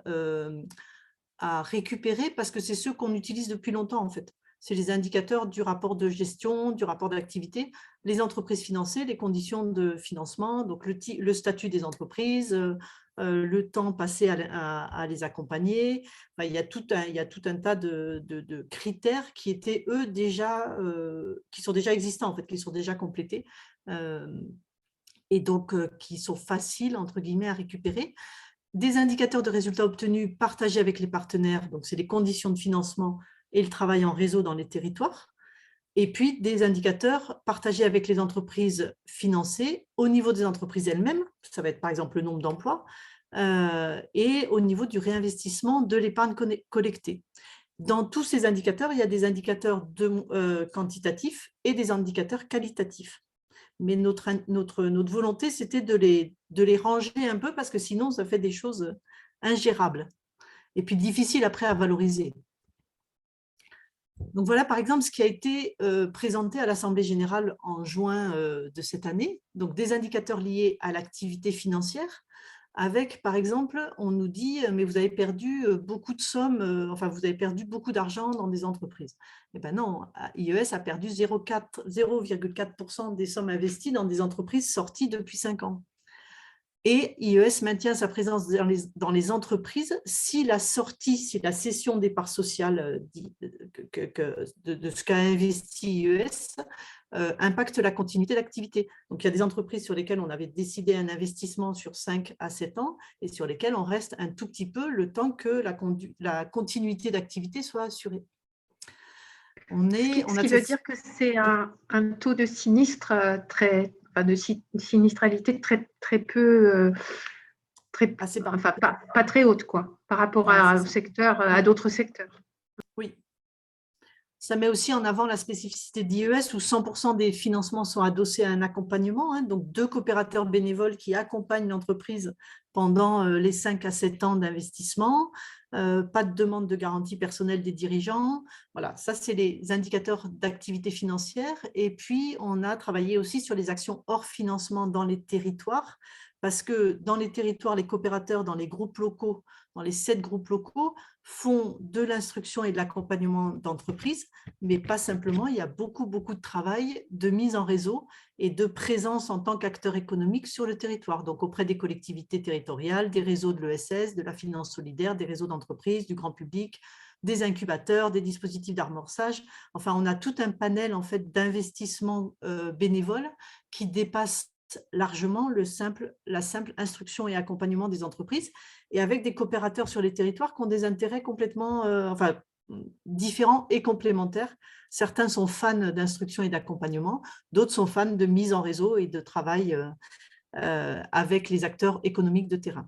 récupérer parce que c'est ceux qu'on utilise depuis longtemps, en fait. C'est les indicateurs du rapport de gestion, du rapport d'activité, les entreprises financées, les conditions de financement, donc le statut des entreprises, le temps passé à les accompagner. Enfin, il y a tout un tas de critères qui étaient, eux, déjà, qui sont déjà existants, en fait, qui sont déjà complétés. Et donc qui sont faciles, entre guillemets, à récupérer. Des indicateurs de résultats obtenus partagés avec les partenaires, donc c'est les conditions de financement et le travail en réseau dans les territoires. Et puis des indicateurs partagés avec les entreprises financées au niveau des entreprises elles-mêmes, ça va être par exemple le nombre d'emplois, et au niveau du réinvestissement de l'épargne collectée. Dans tous ces indicateurs, il y a des indicateurs quantitatifs et des indicateurs qualitatifs. Mais notre volonté, c'était de les ranger un peu parce que sinon, ça fait des choses ingérables et puis difficiles après à valoriser. Donc voilà, par exemple, ce qui a été présenté à l'Assemblée générale en juin de cette année, donc des indicateurs liés à l'activité financière, avec, par exemple, on nous dit, mais vous avez perdu beaucoup de sommes, enfin, vous avez perdu beaucoup d'argent dans des entreprises. Eh bien non, IES a perdu 0,4% des sommes investies dans des entreprises sorties depuis 5 ans. Et IES maintient sa présence dans les entreprises si la cession des parts sociales de ce qu'a investi IES impacte la continuité d'activité. Donc, il y a des entreprises sur lesquelles on avait décidé un investissement sur 5 à 7 ans et sur lesquelles on reste un tout petit peu le temps que la continuité d'activité soit assurée. Ce qui veut dire que c'est un taux de sinistre de sinistralité très peu, enfin, pas très haute, quoi, par rapport à d'autres secteurs. Oui. Ça met aussi en avant la spécificité d'IES où 100% des financements sont adossés à un accompagnement, donc 2 coopérateurs bénévoles qui accompagnent l'entreprise pendant les 5 à 7 ans d'investissement, pas de demande de garantie personnelle des dirigeants. Voilà, ça c'est les indicateurs d'activité financière. Et puis, on a travaillé aussi sur les actions hors financement dans les territoires, parce que dans les territoires, les coopérateurs, dans les groupes locaux, dans les 7 groupes locaux, font de l'instruction et de l'accompagnement d'entreprises, mais pas simplement, il y a beaucoup de travail de mise en réseau et de présence en tant qu'acteur économique sur le territoire, donc auprès des collectivités territoriales, des réseaux de l'ESS, de la finance solidaire, des réseaux d'entreprises, du grand public, des incubateurs, des dispositifs d'amorçage. Enfin, on a tout un panel en fait d'investissements bénévoles qui dépasse largement la simple instruction et accompagnement des entreprises, et avec des coopérateurs sur les territoires qui ont des intérêts complètement différents et complémentaires. Certains sont fans d'instruction et d'accompagnement, d'autres sont fans de mise en réseau et de travail avec les acteurs économiques de terrain.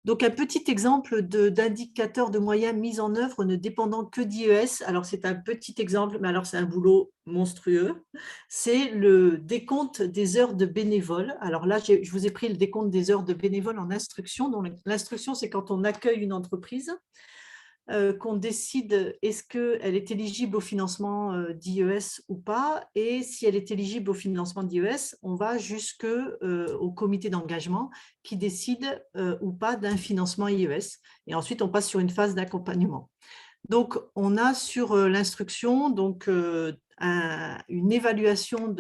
Donc, un petit exemple d'indicateur de moyens mis en œuvre ne dépendant que d'IES. Alors, c'est un petit exemple, mais alors c'est un boulot monstrueux. C'est le décompte des heures de bénévoles. Alors là, je vous ai pris le décompte des heures de bénévoles en instruction. Donc, l'instruction, c'est quand on accueille une entreprise, qu'on décide est-ce qu'elle est éligible au financement d'IES ou pas, et si elle est éligible au financement d'IES, on va jusqu'au comité d'engagement qui décide ou pas d'un financement IES, et ensuite on passe sur une phase d'accompagnement. Donc on a sur l'instruction une évaluation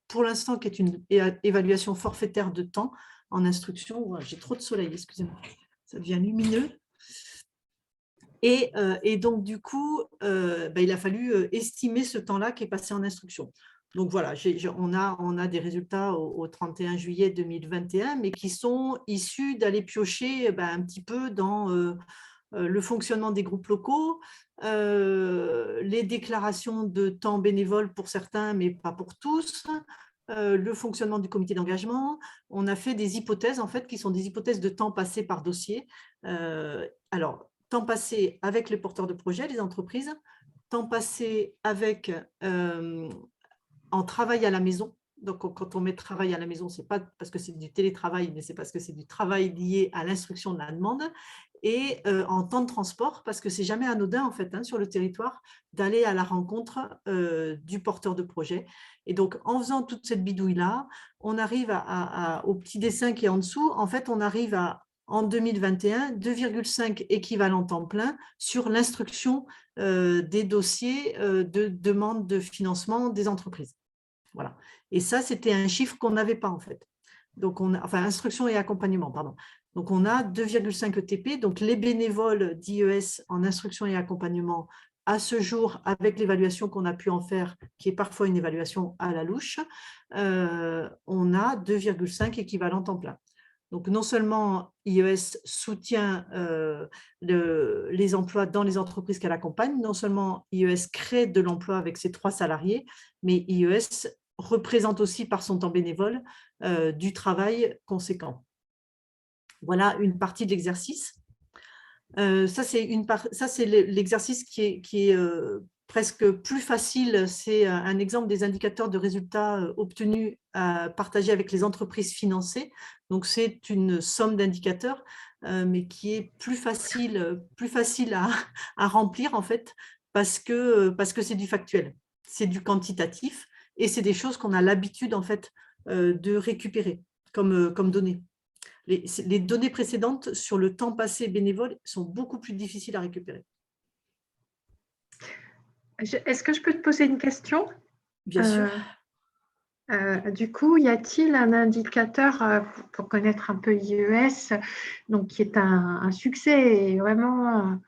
pour l'instant qui est une évaluation forfaitaire de temps en instruction. J'ai trop de soleil, excusez-moi, ça devient lumineux. Et donc, du coup, il a fallu estimer ce temps-là qui est passé en instruction. Donc, voilà, on a des résultats au 31 juillet 2021, mais qui sont issus d'aller piocher un petit peu dans le fonctionnement des groupes locaux, les déclarations de temps bénévole pour certains, mais pas pour tous, le fonctionnement du comité d'engagement. On a fait des hypothèses, en fait, qui sont des hypothèses de temps passé par dossier. Alors, temps passé avec les porteurs de projets, les entreprises, temps passé avec, en travail à la maison. Donc, quand on met travail à la maison, ce n'est pas parce que c'est du télétravail, mais c'est parce que c'est du travail lié à l'instruction de la demande. Et en temps de transport, parce que c'est jamais anodin, en fait, sur le territoire, d'aller à la rencontre du porteur de projet. Et donc, en faisant toute cette bidouille-là, on arrive au petit dessin qui est en dessous. En fait, on arrive à, en 2021, 2,5 équivalents temps plein sur l'instruction des dossiers de demande de financement des entreprises. Voilà. Et ça, c'était un chiffre qu'on n'avait pas, en fait. Donc, enfin, instruction et accompagnement, pardon. Donc, on a 2,5 ETP. Donc, les bénévoles d'IES en instruction et accompagnement, à ce jour, avec l'évaluation qu'on a pu en faire, qui est parfois une évaluation à la louche, on a 2,5 équivalents temps plein. Donc, non seulement IES soutient les emplois dans les entreprises qu'elle accompagne, non seulement IES crée de l'emploi avec ses 3 salariés, mais IES représente aussi par son temps bénévole du travail conséquent. Voilà une partie de l'exercice. Ça, c'est l'exercice qui est presque plus facile. C'est un exemple des indicateurs de résultats obtenus partagés avec les entreprises financées. Donc, c'est une somme d'indicateurs, mais qui est plus facile à remplir, en fait, parce que c'est du factuel, c'est du quantitatif et c'est des choses qu'on a l'habitude, en fait, de récupérer comme données. Les données précédentes sur le temps passé bénévole sont beaucoup plus difficiles à récupérer. Est-ce que je peux te poser une question? Bien sûr. Du coup, y a-t-il un indicateur pour connaître un peu IES, donc qui est un succès et vraiment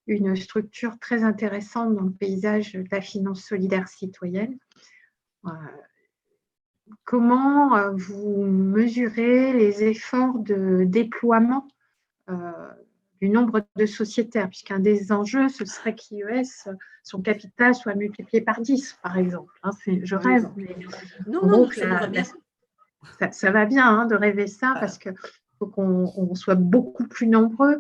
une structure très intéressante dans le paysage de la finance solidaire citoyenne? Comment vous mesurez les efforts de déploiement du nombre de sociétaires, puisqu'un des enjeux, ce serait qu'IES, son capital soit multiplié par 10, par exemple. Je rêve, mais ça va bien de rêver ça, parce qu'il faut qu'on soit beaucoup plus nombreux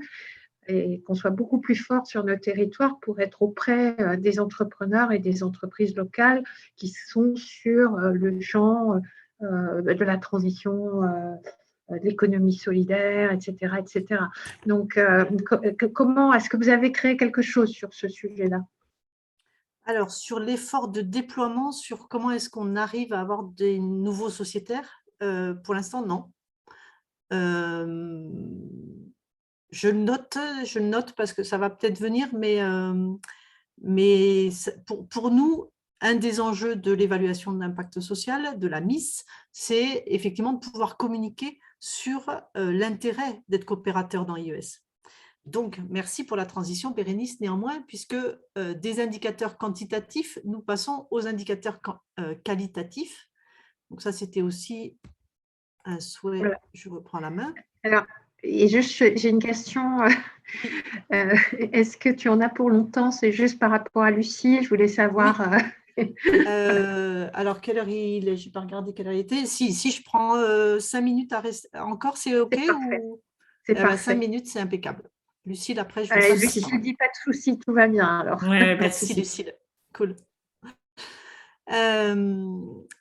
et qu'on soit beaucoup plus fort sur nos territoires pour être auprès des entrepreneurs et des entreprises locales qui sont sur le champ de la transition, de l'économie solidaire, etc., etc. Donc, comment est-ce que vous avez créé quelque chose sur ce sujet-là? Alors, sur l'effort de déploiement, sur comment est-ce qu'on arrive à avoir des nouveaux sociétaires, pour l'instant, non. Je note parce que ça va peut-être venir, mais pour nous, un des enjeux de l'évaluation de l'impact social, de la MIS, c'est effectivement de pouvoir communiquer sur l'intérêt d'être coopérateur dans IES. Donc, merci pour la transition, Bérénice, néanmoins, puisque des indicateurs quantitatifs, nous passons aux indicateurs qualitatifs. Donc ça, c'était aussi un souhait. Voilà. Je reprends la main. Alors, et juste, j'ai une question. Est-ce que tu en as pour longtemps? C'est juste par rapport à Lucie. Je voulais savoir. Oui. Alors, quelle heure il est? Je n'ai pas regardé quelle heure il était. Si je prends 5 minutes à rester encore, c'est OK? C'est parfait. 5 minutes, c'est impeccable. Lucille, après, je vais Lucille, je ne dis pas de souci, tout va bien. Alors. Ouais, merci, Lucille. Cool.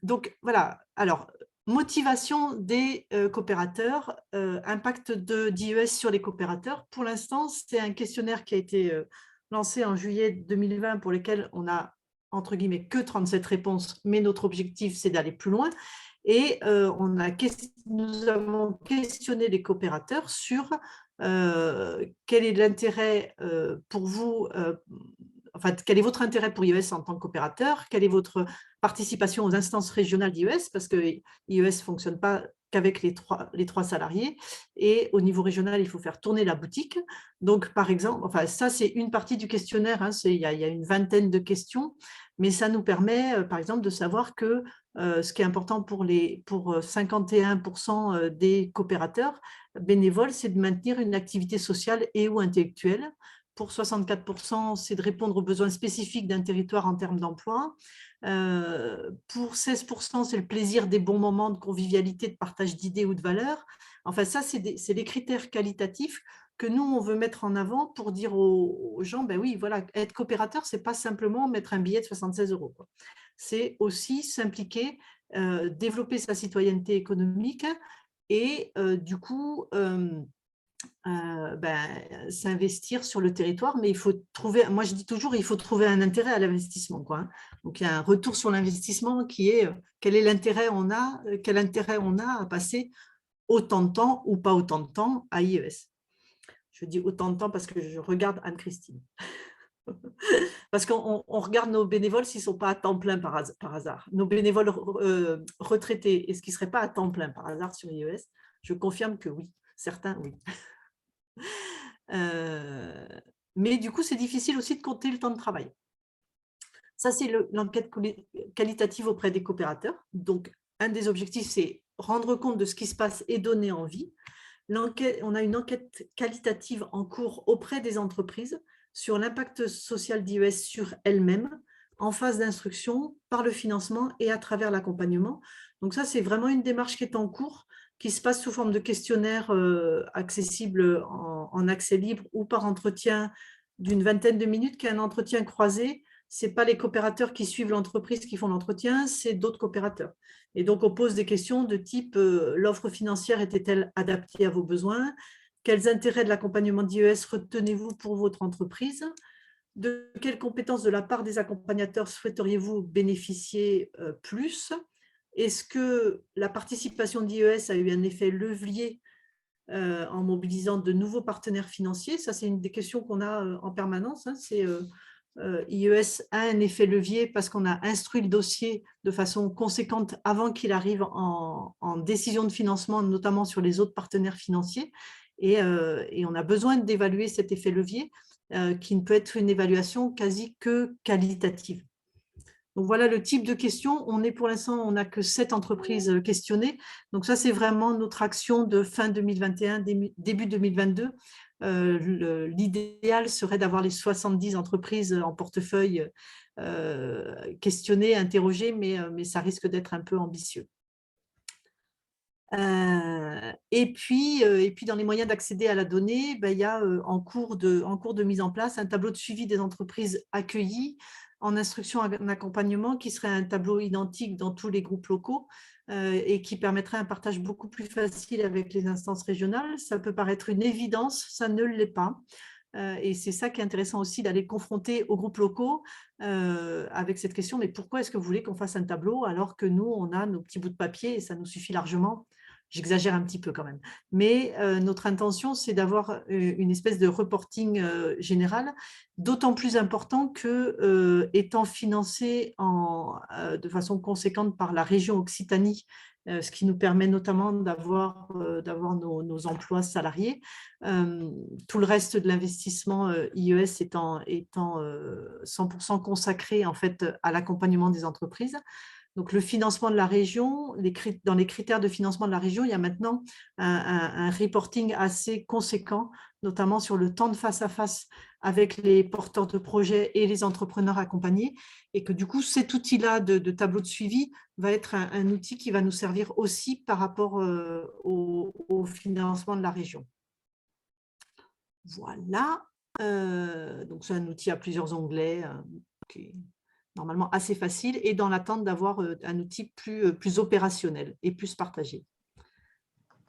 Donc, voilà. Alors, motivation des coopérateurs, impact d'IES sur les coopérateurs. Pour l'instant, c'est un questionnaire qui a été lancé en juillet 2020 pour lequel on a, entre guillemets, que 37 réponses, mais notre objectif, c'est d'aller plus loin. Et nous avons questionné les coopérateurs sur quel est l'intérêt pour vous, enfin, quel est votre intérêt pour IES en tant que coopérateur, quelle est votre participation aux instances régionales d'IES, parce que IES ne fonctionne pas qu'avec les trois salariés. Et au niveau régional, il faut faire tourner la boutique. Donc, par exemple, enfin, ça, c'est une partie du questionnaire. Hein, il y a une vingtaine de questions, mais ça nous permet, par exemple, de savoir que ce qui est important pour 51% des coopérateurs bénévoles, c'est de maintenir une activité sociale et ou intellectuelle. Pour 64%, c'est de répondre aux besoins spécifiques d'un territoire en termes d'emploi. Pour 16%, c'est le plaisir des bons moments de convivialité, de partage d'idées ou de valeurs. Enfin, ça, c'est les critères qualitatifs que nous, on veut mettre en avant pour dire aux gens, ben oui, voilà, être coopérateur, ce n'est pas simplement mettre un billet de 76 €. C'est aussi s'impliquer, développer sa citoyenneté économique et du coup, s'investir sur le territoire, mais il faut trouver, moi je dis toujours, il faut trouver un intérêt à l'investissement, quoi, hein. Donc il y a un retour sur l'investissement qui est quel est l'intérêt on a, quel intérêt on a à passer autant de temps ou pas autant de temps à IES. Je dis autant de temps parce que je regarde Anne-Christine. Parce qu'on regarde nos bénévoles s'ils ne sont pas à temps plein par hasard. Nos bénévoles retraités, est-ce qu'ils ne seraient pas à temps plein par hasard sur IES? Je confirme que oui, certains oui. Mais du coup, c'est difficile aussi de compter le temps de travail. Ça, c'est l'enquête qualitative auprès des coopérateurs. Donc, un des objectifs, c'est rendre compte de ce qui se passe et donner envie. On a une enquête qualitative en cours auprès des entreprises sur l'impact social d'IES sur elles-mêmes, en phase d'instruction, par le financement et à travers l'accompagnement. Donc ça, c'est vraiment une démarche qui est en cours, qui se passe sous forme de questionnaire accessible en accès libre ou par entretien d'une vingtaine de minutes, qui est un entretien croisé. Ce n'est pas les coopérateurs qui suivent l'entreprise qui font l'entretien, c'est d'autres coopérateurs. Et donc, on pose des questions de type l'offre financière était-elle adaptée à vos besoins? Quels intérêts de l'accompagnement d'IES retenez-vous pour votre entreprise? De quelles compétences de la part des accompagnateurs souhaiteriez-vous bénéficier plus? Est-ce que la participation d'IES a eu un effet levier en mobilisant de nouveaux partenaires financiers? Ça, c'est une des questions qu'on a en permanence. Hein, c'est IES a un effet levier parce qu'on a instruit le dossier de façon conséquente avant qu'il arrive en décision de financement, notamment sur les autres partenaires financiers. Et on a besoin d'évaluer cet effet levier qui ne peut être une évaluation quasi que qualitative. Donc voilà le type de questions. Pour l'instant, on n'a que 7 entreprises questionnées. Donc ça, c'est vraiment notre action de fin 2021, début 2022. L'idéal serait d'avoir les 70 entreprises en portefeuille questionnées, interrogées, mais ça risque d'être un peu ambitieux. Et puis, dans les moyens d'accéder à la donnée, il y a en cours de mise en place un tableau de suivi des entreprises accueillies en instruction en accompagnement qui serait un tableau identique dans tous les groupes locaux et qui permettrait un partage beaucoup plus facile avec les instances régionales. Ça peut paraître une évidence, ça ne l'est pas. Et c'est ça qui est intéressant aussi, d'aller confronter aux groupes locaux avec cette question, mais pourquoi est-ce que vous voulez qu'on fasse un tableau alors que nous, on a nos petits bouts de papier et ça nous suffit largement? J'exagère un petit peu quand même. Mais notre intention, c'est d'avoir une espèce de reporting général, d'autant plus important que, étant financé de façon conséquente par la région Occitanie, ce qui nous permet notamment d'avoir nos emplois salariés. Tout le reste de l'investissement IES étant 100% consacré en fait à l'accompagnement des entreprises. Donc, le financement de la région, dans les critères de financement de la région, il y a maintenant un reporting assez conséquent, notamment sur le temps de face à face avec les porteurs de projets et les entrepreneurs accompagnés, et que du coup, cet outil-là de tableau de suivi va être un outil qui va nous servir aussi par rapport au financement de la région. Voilà. Donc, c'est un outil à plusieurs onglets qui est normalement assez facile et dans l'attente d'avoir un outil plus opérationnel et plus partagé.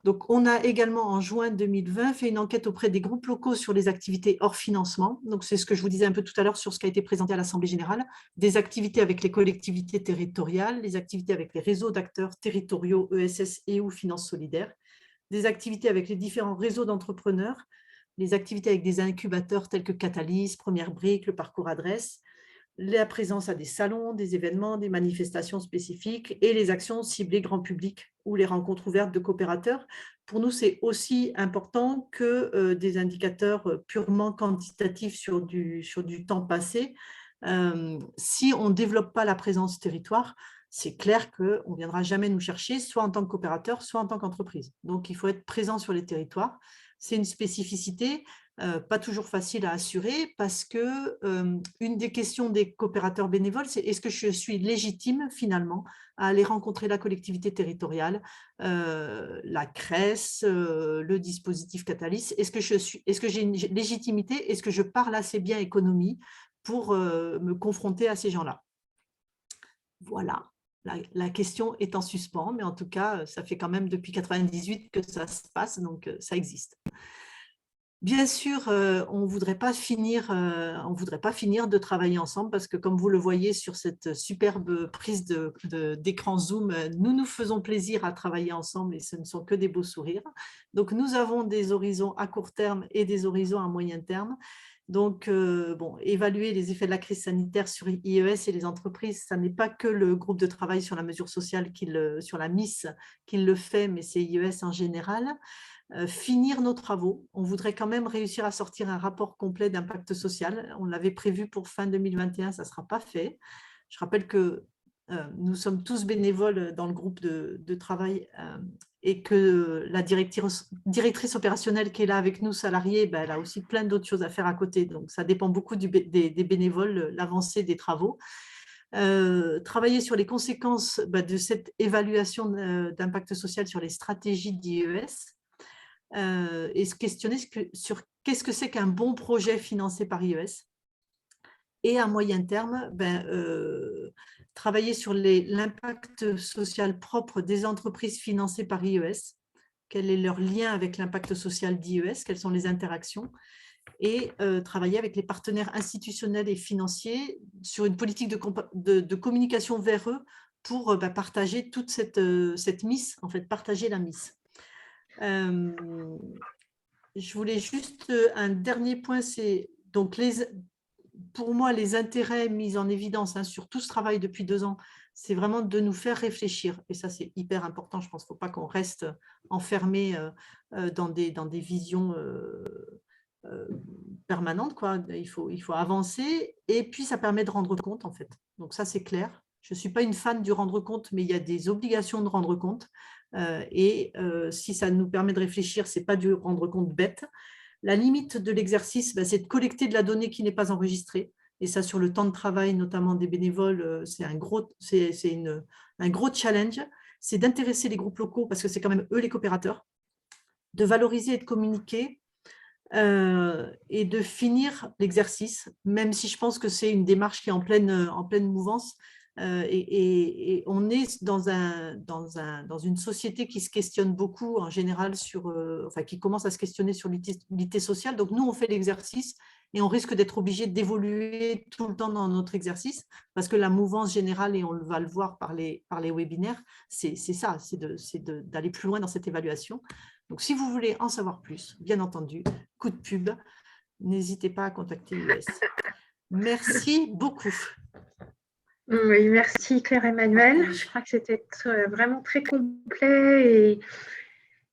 Donc, on a également en juin 2020 fait une enquête auprès des groupes locaux sur les activités hors financement. Donc, c'est ce que je vous disais un peu tout à l'heure sur ce qui a été présenté à l'Assemblée générale, des activités avec les collectivités territoriales, les activités avec les réseaux d'acteurs territoriaux, ESS et ou finances solidaires, des activités avec les différents réseaux d'entrepreneurs, les activités avec des incubateurs tels que Catalyse, Première Brique, le parcours adresse, la présence à des salons, des événements, des manifestations spécifiques et les actions ciblées grand public ou les rencontres ouvertes de coopérateurs. Pour nous, c'est aussi important que des indicateurs purement quantitatifs sur du temps passé. Si on ne développe pas la présence territoire, c'est clair qu'on ne viendra jamais nous chercher, soit en tant que coopérateur, soit en tant qu'entreprise. Donc, il faut être présent sur les territoires. C'est une spécificité, pas toujours facile à assurer, parce que une des questions des coopérateurs bénévoles, c'est est-ce que je suis légitime finalement à aller rencontrer la collectivité territoriale, la CRES, le dispositif Catalyst, est-ce que j'ai une légitimité, est-ce que je parle assez bien économie pour me confronter à ces gens-là? Voilà, la question est en suspens, mais en tout cas, ça fait quand même depuis 98 que ça se passe, donc ça existe. Bien sûr, on ne voudrait pas finir de travailler ensemble parce que, comme vous le voyez sur cette superbe prise d'écran Zoom, nous nous faisons plaisir à travailler ensemble et ce ne sont que des beaux sourires. Donc, nous avons des horizons à court terme et des horizons à moyen terme. Donc, bon, évaluer les effets de la crise sanitaire sur IES et les entreprises, ça n'est pas que le groupe de travail sur la mesure sociale, sur la MIS, qui le fait, mais c'est IES en général. Finir nos travaux. On voudrait quand même réussir à sortir un rapport complet d'impact social. On l'avait prévu pour fin 2021, ça ne sera pas fait. Je rappelle que nous sommes tous bénévoles dans le groupe de travail et que la directrice opérationnelle qui est là avec nous, salariés, ben, elle a aussi plein d'autres choses à faire à côté. Donc, ça dépend beaucoup des bénévoles, l'avancée des travaux. Travailler sur les conséquences de cette évaluation d'impact social sur les stratégies d'IES. Et se questionner sur qu'est-ce que c'est qu'un bon projet financé par IES. Et à moyen terme, travailler sur l'impact social propre des entreprises financées par IES, quel est leur lien avec l'impact social d'IES, quelles sont les interactions, et travailler avec les partenaires institutionnels et financiers sur une politique de communication vers eux pour partager toute cette mise, en fait, partager la mise. Je voulais juste un dernier point, c'est donc pour moi les intérêts mis en évidence sur tout ce travail depuis 2 ans, c'est vraiment de nous faire réfléchir et ça c'est hyper important, je pense qu'il ne faut pas qu'on reste enfermé dans des visions permanentes, quoi. Il faut avancer et puis ça permet de rendre compte en fait, donc ça c'est clair. Je ne suis pas une fan du rendre compte, mais il y a des obligations de rendre compte. Et si ça nous permet de réfléchir, ce n'est pas du rendre compte bête. La limite de l'exercice, c'est de collecter de la donnée qui n'est pas enregistrée. Et ça, sur le temps de travail, notamment des bénévoles, c'est un gros challenge. C'est d'intéresser les groupes locaux, parce que c'est quand même eux les coopérateurs, de valoriser et de communiquer et de finir l'exercice, même si je pense que c'est une démarche qui est en pleine mouvance. Et on est dans une société qui se questionne beaucoup en général qui commence à se questionner sur l'utilité sociale. Donc nous, on fait l'exercice et on risque d'être obligé d'évoluer tout le temps dans notre exercice parce que la mouvance générale, et on va le voir par les webinaires, c'est ça, c'est d'aller plus loin dans cette évaluation. Donc si vous voulez en savoir plus, bien entendu, coup de pub, n'hésitez pas à contacter IES. Merci beaucoup. Oui, merci Claire-Emmanuelle. Je crois que c'était vraiment très complet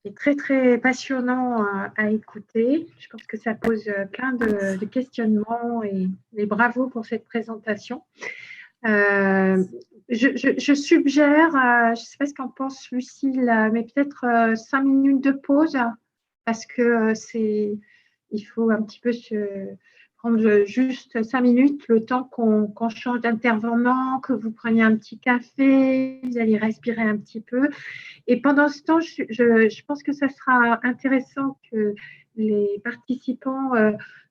et très, très passionnant à écouter. Je pense que ça pose plein de questionnements et bravo pour cette présentation. Je suggère, je ne sais pas ce qu'en pense Lucille, mais peut-être 5 minutes de pause parce que il faut un petit peu prendre juste 5 minutes, le temps qu'on change d'intervenant, que vous preniez un petit café, vous allez respirer un petit peu. Et pendant ce temps, je pense que ça sera intéressant que les participants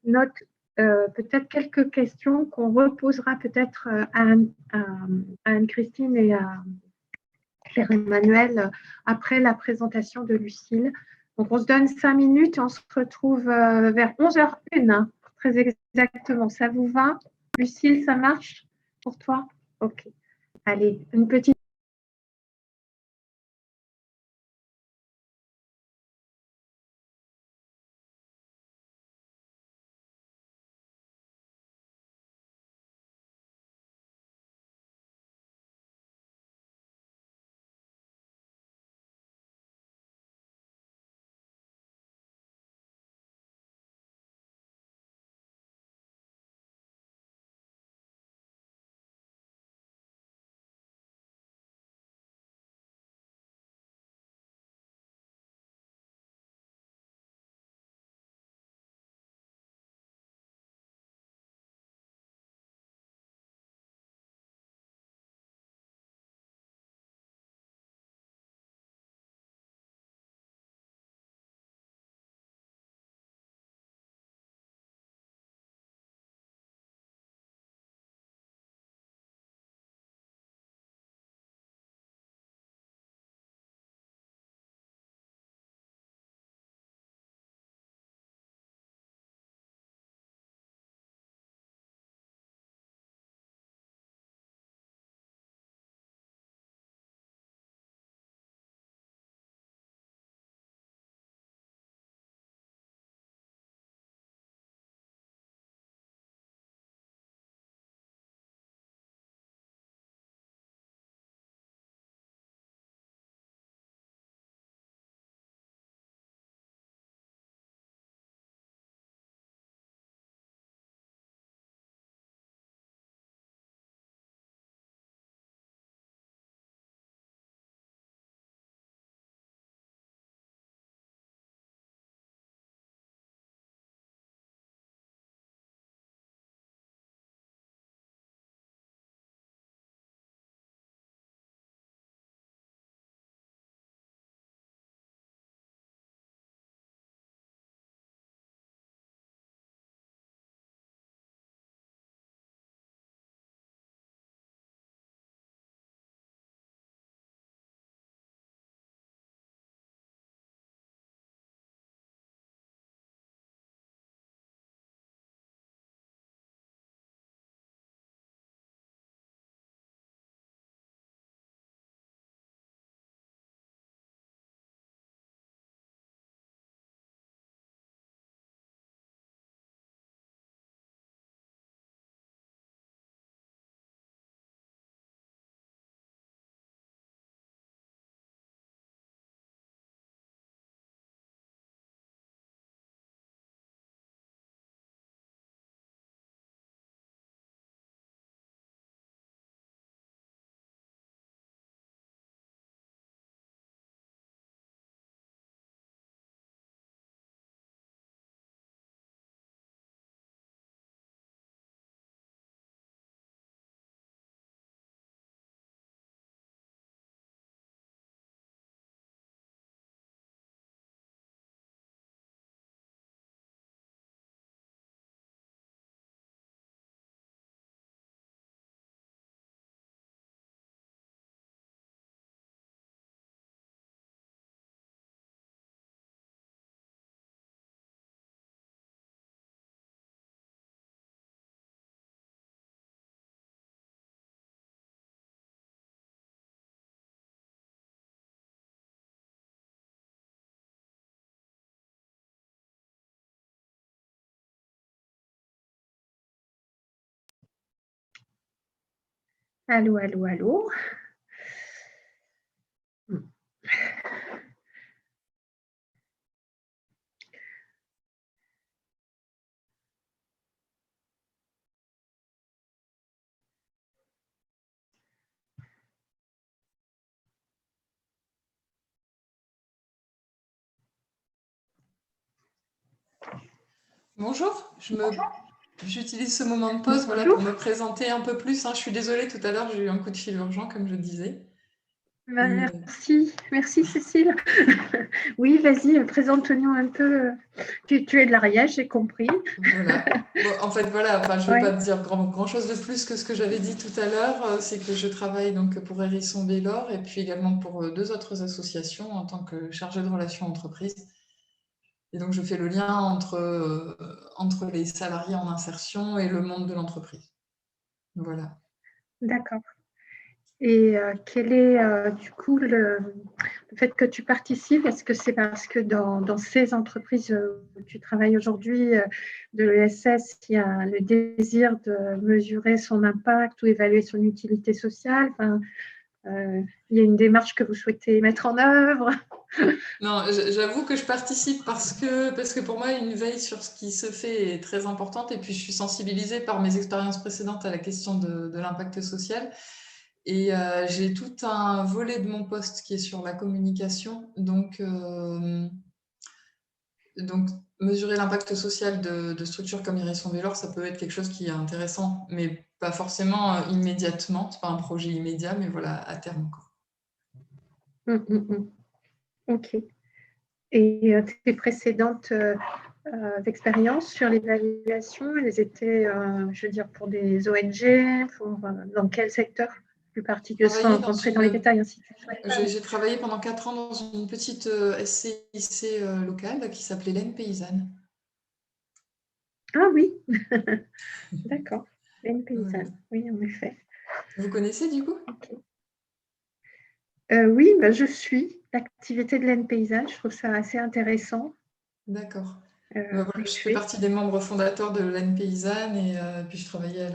notent peut-être quelques questions qu'on reposera peut-être à Anne-Christine et à Claire-Emmanuelle après la présentation de Lucille. Donc, on se donne 5 minutes et on se retrouve vers 11h01, très exactement. Ça vous va, Lucille, ça marche pour toi? Ok. Allez, une petite Allô, allô, allô. Bonjour, j'utilise ce moment de pause voilà, Bonjour. pour me présenter un peu plus. Je suis désolée, tout à l'heure, j'ai eu un coup de fil urgent, comme je disais. Merci Cécile. Oui, vas-y, présente-nous un peu. Tu es de l'Ariège, j'ai compris. Voilà. Bon, en fait, voilà, enfin, je ne vais Ouais. pas te dire grand-chose de plus que ce que j'avais dit tout à l'heure. C'est que je travaille donc pour Hérisson Baylor et puis également pour deux autres associations en tant que chargée de relations entreprises. Et donc, je fais le lien entre les salariés en insertion et le monde de l'entreprise. Voilà. D'accord. Et quel est du coup le fait que tu participes? Est-ce que c'est parce que dans ces entreprises où tu travailles aujourd'hui de l'ESS, il y a le désir de mesurer son impact ou évaluer son utilité sociale? Enfin, il y a une démarche que vous souhaitez mettre en œuvre? Non, j'avoue que je participe parce que pour moi, une veille sur ce qui se fait est très importante. Et puis, je suis sensibilisée par mes expériences précédentes à la question de l'impact social. Et j'ai tout un volet de mon poste qui est sur la communication. Donc mesurer l'impact social de structures comme Hérisson Baylor, ça peut être quelque chose qui est intéressant, mais pas forcément immédiatement. C'est pas un projet immédiat, mais voilà, à terme encore. Ok. Et tes précédentes expériences sur l'évaluation, elles étaient, je veux dire, pour des ONG, dans quel secteur plus particulier, sans rentrer dans les détails, ainsi de suite. J'ai travaillé pendant 4 ans dans une petite SCIC locale qui s'appelait Laine Paysanne. Ah oui, d'accord. Laine Voilà. paysanne, oui, en effet. Vous connaissez du coup? Okay. Oui, je suis l'activité de laine paysanne, je trouve ça assez intéressant. D'accord. Voilà, je fais partie des membres fondateurs de Laine Paysanne et puis je travaillais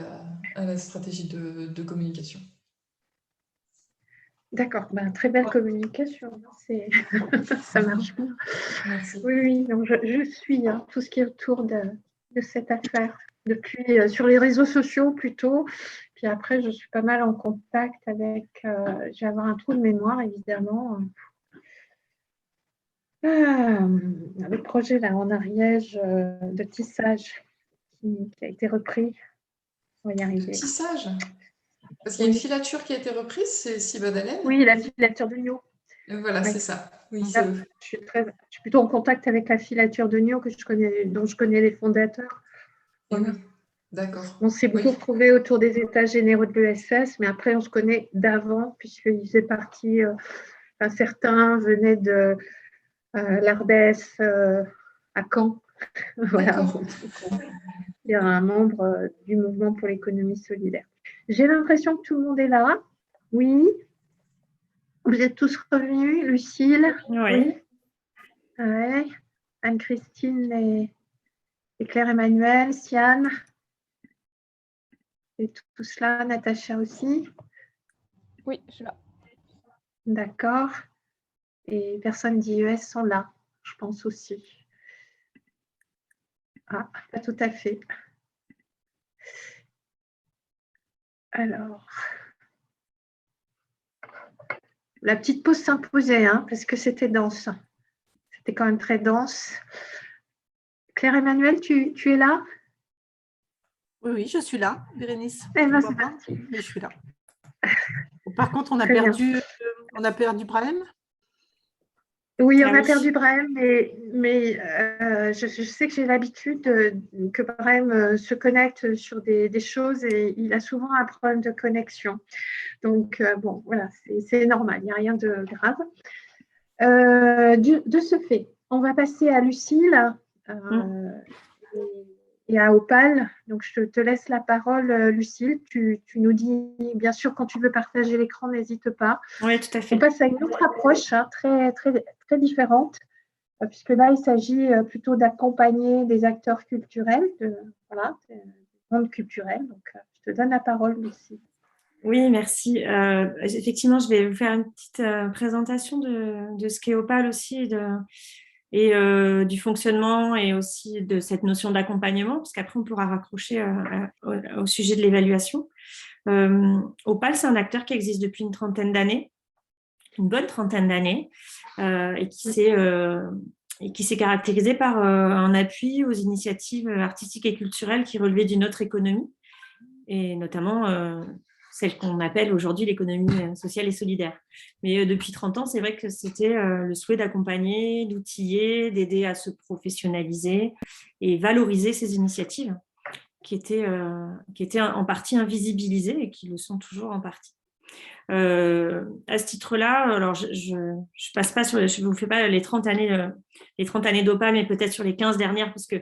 à la stratégie de communication. D'accord, très belle communication, ça marche bien. Merci. Oui, donc je suis tout ce qui est autour de cette affaire, depuis sur les réseaux sociaux plutôt, puis après je suis pas mal en contact avec, je vais avoir un trou de mémoire évidemment, le projet là en Ariège de tissage qui a été repris, on va y De arriver. tissage? Parce qu'il y a une filature qui a été reprise, c'est Sibadalen? Oui, la filature de Nio. Voilà, Oui. c'est ça. Oui, Là, je suis plutôt en contact avec la filature de Nio dont je connais les fondateurs. Voilà. Oui, d'accord. On s'est beaucoup retrouvés autour des états généraux de l'ESS, mais après on se connaît d'avant puisqu'ils faisaient partie, certains venaient de l'Ardèche à Caen. Voilà. Il y a un membre du mouvement pour l'économie solidaire. J'ai l'impression que tout le monde est là. Oui. Vous êtes tous revenus, Lucille? Oui. Ouais. Anne-Christine et Claire-Emmanuel, Siane. Et tout cela, Natacha aussi. Oui, je suis là. D'accord. Et personnes d'IES sont là, je pense aussi. Ah, pas tout à fait. Alors, la petite pause s'imposait, parce que c'était dense. C'était quand même très dense. Claire-Emmanuel, tu es là? Oui, je suis là, Bérénice. Eh ben, C'est pas, mais je suis là. Par contre, on a perdu Brahim. Oui, on a perdu Brahim, mais je sais que j'ai l'habitude que Brahim se connecte sur des choses et il a souvent un problème de connexion. Donc, bon, voilà, c'est normal, il n'y a rien de grave. De ce fait, on va passer à Lucille et à Opal. Donc, je te laisse la parole, Lucille. Tu nous dis, bien sûr, quand tu veux partager l'écran, n'hésite pas. Oui, tout à fait. On passe à une autre approche très, très, très différente, puisque là, il s'agit plutôt d'accompagner des acteurs culturels, du monde culturel. Donc, je te donne la parole, Lucille. Oui, merci. Effectivement, je vais vous faire une petite présentation de ce qu'est Opale aussi et du fonctionnement et aussi de cette notion d'accompagnement, parce qu'après, on pourra raccrocher au sujet de l'évaluation. Opale, c'est un acteur qui existe depuis une trentaine d'années, une bonne trentaine d'années, et qui s'est caractérisé par un appui aux initiatives artistiques et culturelles qui relevaient d'une autre économie, et notamment celle qu'on appelle aujourd'hui l'économie sociale et solidaire. Mais depuis 30 ans, c'est vrai que c'était le souhait d'accompagner, d'outiller, d'aider à se professionnaliser et valoriser ces initiatives qui étaient en partie invisibilisées et qui le sont toujours en partie. À ce titre-là, alors je passe pas je vous fais pas les 30 années d'Opale, mais peut-être sur les 15 dernières, parce que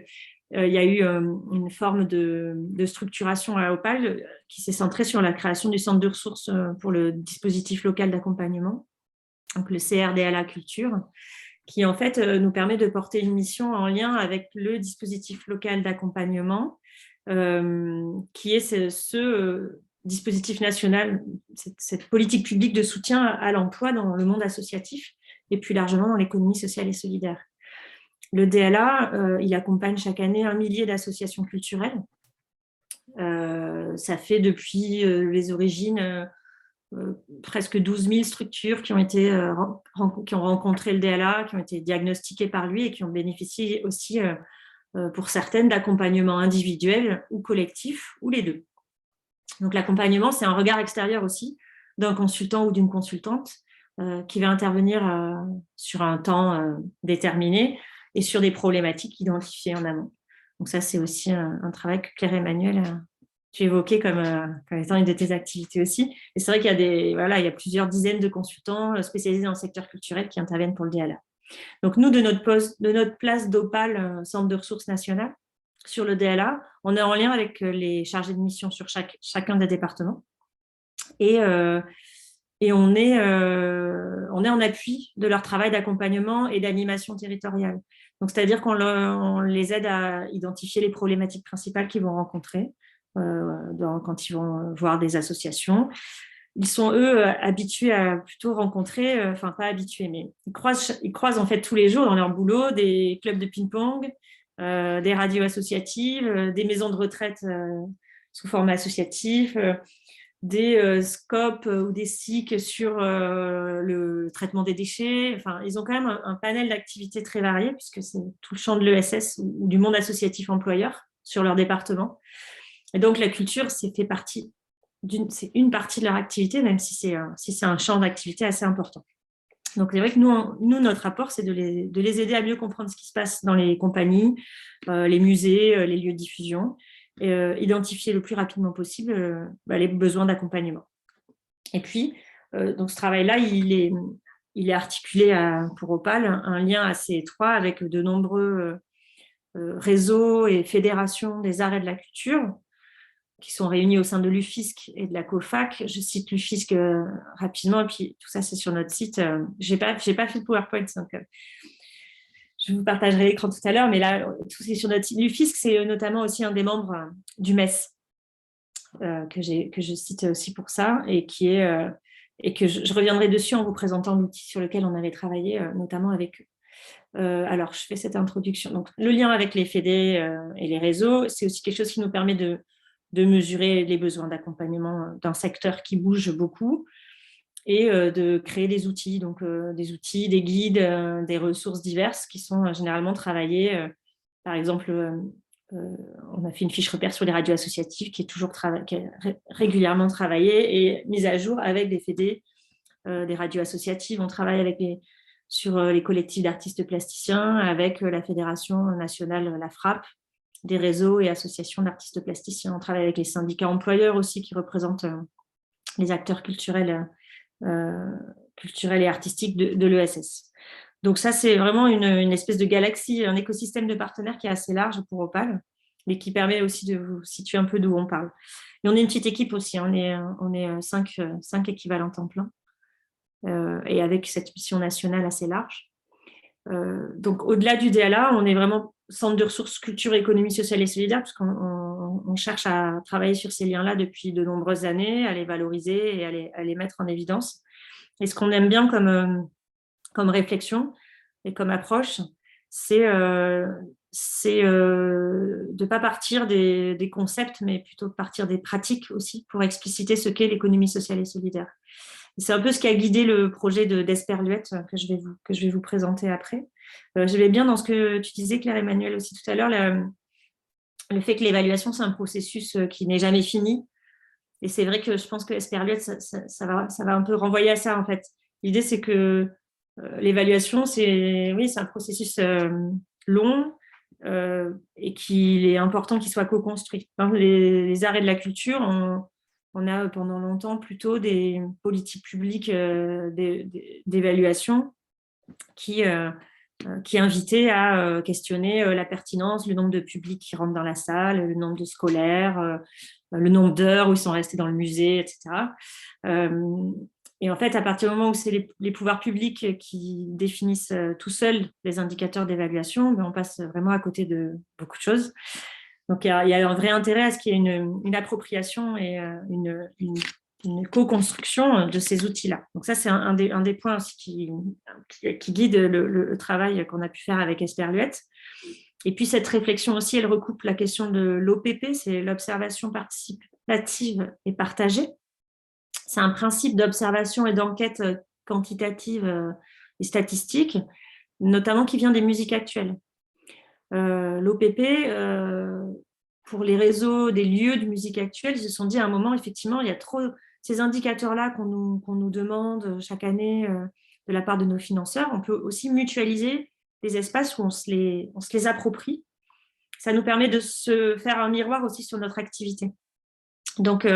il y a eu une forme de structuration à Opale qui s'est centrée sur la création du centre de ressources pour le dispositif local d'accompagnement, donc le CRDLA Culture, qui en fait nous permet de porter une mission en lien avec le dispositif local d'accompagnement, qui est ce dispositif national, cette politique publique de soutien à l'emploi dans le monde associatif et plus largement dans l'économie sociale et solidaire. Le DLA, il accompagne chaque année 1 millier d'associations culturelles. Ça fait depuis les origines presque 12 000 structures qui ont rencontré le DLA, qui ont été diagnostiquées par lui et qui ont bénéficié aussi, pour certaines, d'accompagnement individuel ou collectif, ou les deux. Donc l'accompagnement, c'est un regard extérieur aussi d'un consultant ou d'une consultante qui va intervenir sur un temps déterminé et sur des problématiques identifiées en amont. Donc ça, c'est aussi un travail que Claire-Emmanuelle tu évoquais comme étant une de tes activités aussi. Et c'est vrai qu'il y a plusieurs dizaines de consultants spécialisés dans le secteur culturel qui interviennent pour le DLA. Donc nous, de notre place d'Opale, Centre de ressources nationales, sur le DLA, on est en lien avec les chargés de mission sur chacun des départements. Et on est en appui de leur travail d'accompagnement et d'animation territoriale. Donc, c'est-à-dire qu'on les aide à identifier les problématiques principales qu'ils vont rencontrer quand ils vont voir des associations. Ils sont, eux, habitués à plutôt rencontrer, enfin pas habitués, mais ils croisent en fait tous les jours dans leur boulot des clubs de ping-pong, des radios associatives, des maisons de retraite sous format associatif, des scopes ou des SIC sur le traitement des déchets. Enfin, ils ont quand même un panel d'activités très varié, puisque c'est tout le champ de l'ESS ou du monde associatif employeur sur leur département. Et donc, la culture, c'est une partie de leur activité, même si c'est un champ d'activité assez important. Donc, c'est vrai que nous notre apport, c'est de les aider à mieux comprendre ce qui se passe dans les compagnies, les musées, les lieux de diffusion, et identifier le plus rapidement possible les besoins d'accompagnement. Et puis, donc ce travail-là, il est articulé pour Opale un lien assez étroit avec de nombreux réseaux et fédérations des arts et de la culture qui sont réunis au sein de l'UFISC et de la COFAC. Je cite l'UFISC rapidement, et puis tout ça, c'est sur notre site. Je n'ai pas fait le PowerPoint, donc je vous partagerai l'écran tout à l'heure, mais là, tout c'est sur notre site. L'UFISC, c'est notamment aussi un des membres du MES, que je cite aussi pour ça, et que je reviendrai dessus en vous présentant l'outil sur lequel on avait travaillé, notamment avec eux. Alors, je fais cette introduction. Donc, le lien avec les fédés et les réseaux, c'est aussi quelque chose qui nous permet de mesurer les besoins d'accompagnement d'un secteur qui bouge beaucoup et de créer des outils, donc des outils, des guides, des ressources diverses qui sont généralement travaillées. Par exemple, on a fait une fiche repère sur les radios associatives qui est régulièrement travaillée et mise à jour avec des fédés, des radios associatives. On travaille sur les collectifs d'artistes plasticiens avec la Fédération nationale La Frappe, des réseaux et associations d'artistes plasticiens. On travaille avec les syndicats employeurs aussi qui représentent les acteurs culturels et artistiques de l'ESS. Donc ça, c'est vraiment une espèce de galaxie, un écosystème de partenaires qui est assez large pour Opale, mais qui permet aussi de vous situer un peu d'où on parle. Et on est une petite équipe aussi, on est 5 équivalents temps plein, et avec cette mission nationale assez large. Donc au-delà du DLA, on est vraiment centre de ressources culture, économie sociale et solidaire, parce qu'on cherche à travailler sur ces liens-là depuis de nombreuses années, à les valoriser et à les mettre en évidence. Et ce qu'on aime bien comme réflexion et comme approche, c'est de ne pas partir des concepts, mais plutôt de partir des pratiques aussi pour expliciter ce qu'est l'économie sociale et solidaire. Et c'est un peu ce qui a guidé le projet d'Esperluette que je vais vous présenter après. J'aimais bien dans ce que tu disais, Claire-Emmanuelle, aussi tout à l'heure, le fait que l'évaluation, c'est un processus qui n'est jamais fini. Et c'est vrai que je pense que Esperluette, ça va un peu renvoyer à ça, en fait. L'idée, c'est que l'évaluation, c'est un processus long et qu'il est important qu'il soit co-construit. Dans les arts et de la culture, on a pendant longtemps plutôt des politiques publiques d'évaluation qui invitaient à questionner la pertinence, le nombre de publics qui rentrent dans la salle, le nombre de scolaires, le nombre d'heures où ils sont restés dans le musée, etc. Et en fait, à partir du moment où c'est les pouvoirs publics qui définissent tout seuls les indicateurs d'évaluation, on passe vraiment à côté de beaucoup de choses. Donc, il y a un vrai intérêt à ce qu'il y ait une appropriation et une co-construction de ces outils-là. Donc ça, c'est un des points aussi qui guide le travail qu'on a pu faire avec Esperluette. Et puis, cette réflexion aussi, elle recoupe la question de l'OPP, c'est l'observation participative et partagée. C'est un principe d'observation et d'enquête quantitative et statistique, notamment qui vient des musiques actuelles. L'OPP, pour les réseaux des lieux de musique actuelle, ils se sont dit à un moment, effectivement, il y a trop ces indicateurs-là qu'on nous demande chaque année de la part de nos financeurs. On peut aussi mutualiser des espaces où on se les approprie. Ça nous permet de se faire un miroir aussi sur notre activité. Donc,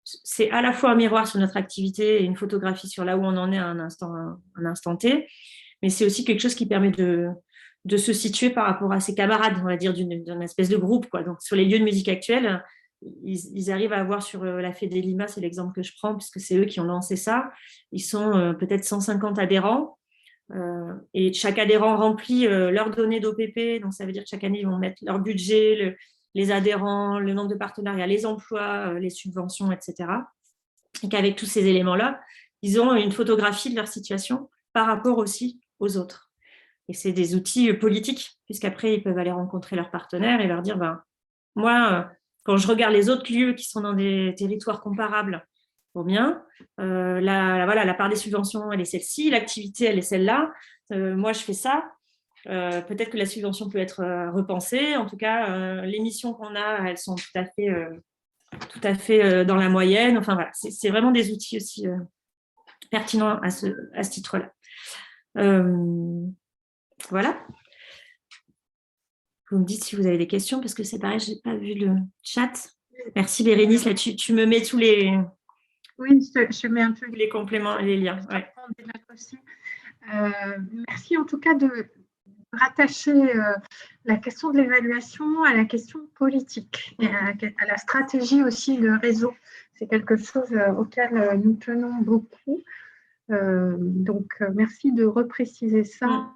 c'est à la fois un miroir sur notre activité et une photographie sur là où on en est à un instant T, mais c'est aussi quelque chose qui permet de se situer par rapport à ses camarades, on va dire, d'une espèce de groupe, quoi. Donc, sur les lieux de musique actuels, ils arrivent à avoir sur la Fédé Lima, c'est l'exemple que je prends, puisque c'est eux qui ont lancé ça. Ils sont peut-être 150 adhérents. Et chaque adhérent remplit leurs données d'OPP, donc ça veut dire que chaque année, ils vont mettre leur budget, les adhérents, le nombre de partenariats, les emplois, les subventions, etc. Et qu'avec tous ces éléments-là, ils ont une photographie de leur situation par rapport aussi aux autres. Et c'est des outils politiques, puisqu'après, ils peuvent aller rencontrer leurs partenaires et leur dire, moi, quand je regarde les autres lieux qui sont dans des territoires comparables au mien, la part des subventions, elle est celle-ci, l'activité, elle est celle-là. Moi, je fais ça. Peut-être que la subvention peut être repensée. En tout cas, les missions qu'on a, elles sont tout à fait dans la moyenne. Enfin, voilà, c'est vraiment des outils aussi pertinents à ce titre-là. Voilà. Vous me dites si vous avez des questions, parce que c'est pareil, je n'ai pas vu le chat. Merci Bérénice, là tu me mets tous les... Oui, je mets un peu les compléments et les liens. Ouais. Merci en tout cas de rattacher la question de l'évaluation à la question politique et à la stratégie aussi de réseau. C'est quelque chose auquel nous tenons beaucoup. Donc, merci de repréciser ça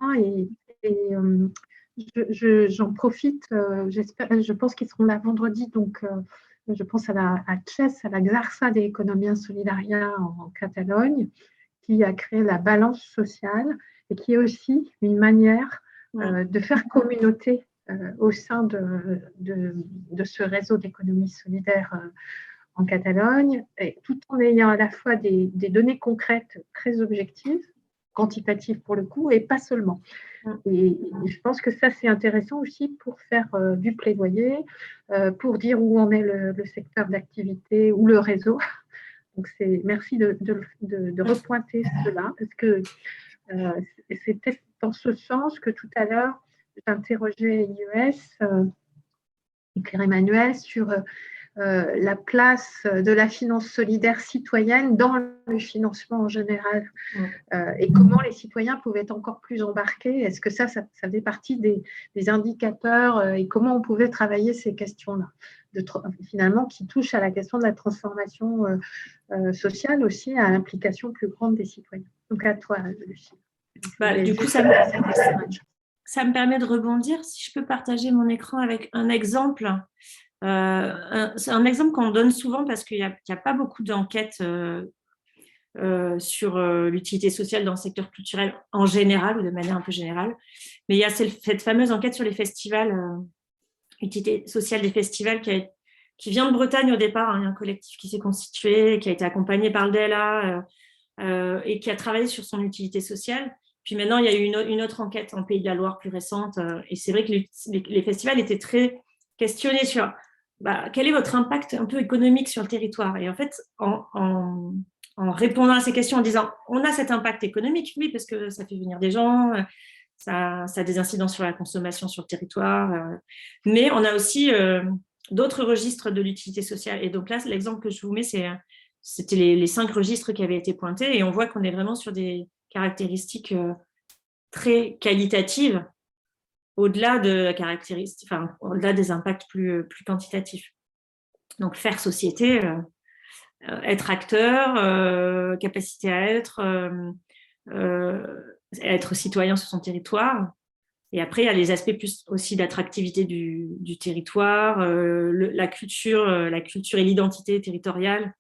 j'en profite. Je pense qu'ils seront là vendredi, donc je pense à Chess, à la Xarxa de Economia Solidaria en Catalogne, qui a créé la balance sociale et qui est aussi une manière de faire communauté au sein de ce réseau d'économie solidaire en Catalogne, et tout en ayant à la fois des données concrètes très objectives, quantitatives pour le coup, et pas seulement. Et je pense que ça, c'est intéressant aussi pour faire du plaidoyer, pour dire où en est le secteur d'activité ou le réseau. Donc, merci de repointer cela, parce que c'est peut-être dans ce sens que tout à l'heure, j'interrogeais IES et Claire-Emmanuelle sur la place de la finance solidaire citoyenne dans le financement en général et comment les citoyens pouvaient être encore plus embarqués. Est-ce que ça faisait partie des indicateurs et comment on pouvait travailler ces questions-là, finalement, qui touchent à la question de la transformation sociale aussi, à l'implication plus grande des citoyens. Donc à toi, Lucie. Du coup, ça ça me permet de rebondir. Si je peux partager mon écran avec un exemple. C'est un exemple qu'on donne souvent parce qu'il n'y a pas beaucoup d'enquêtes sur l'utilité sociale dans le secteur culturel en général ou de manière un peu générale. Mais il y a cette fameuse enquête sur les festivals, l'utilité sociale des festivals qui vient de Bretagne au départ. Hein. Il y a un collectif qui s'est constitué, qui a été accompagné par le DLA et qui a travaillé sur son utilité sociale. Puis maintenant, il y a eu une autre enquête en Pays de la Loire plus récente. Et c'est vrai que les festivals étaient très questionnés sur quel est votre impact un peu économique sur le territoire. Et en fait, en répondant à ces questions, en disant on a cet impact économique, oui, parce que ça fait venir des gens, ça a des incidences sur la consommation sur le territoire, mais on a aussi d'autres registres de l'utilité sociale. Et donc là, l'exemple que je vous mets, c'était les 5 registres qui avaient été pointés, et on voit qu'on est vraiment sur des caractéristiques très qualitatives, au-delà de la caractéristique, au-delà des impacts plus quantitatifs. Donc faire société, être acteur, capacité à être citoyen sur son territoire. Et après, il y a les aspects plus aussi d'attractivité du territoire, la culture et l'identité territoriale,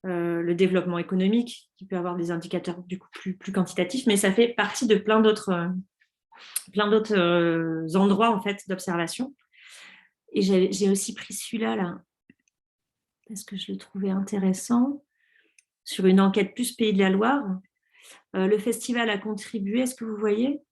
le développement économique, qui peut avoir des indicateurs du coup plus quantitatifs, mais ça fait partie de plein d'autres endroits en fait d'observation. Et j'ai aussi pris celui-là là, parce que je le trouvais intéressant, sur une enquête plus Pays de la Loire. Le festival a contribué, est-ce que vous voyez ?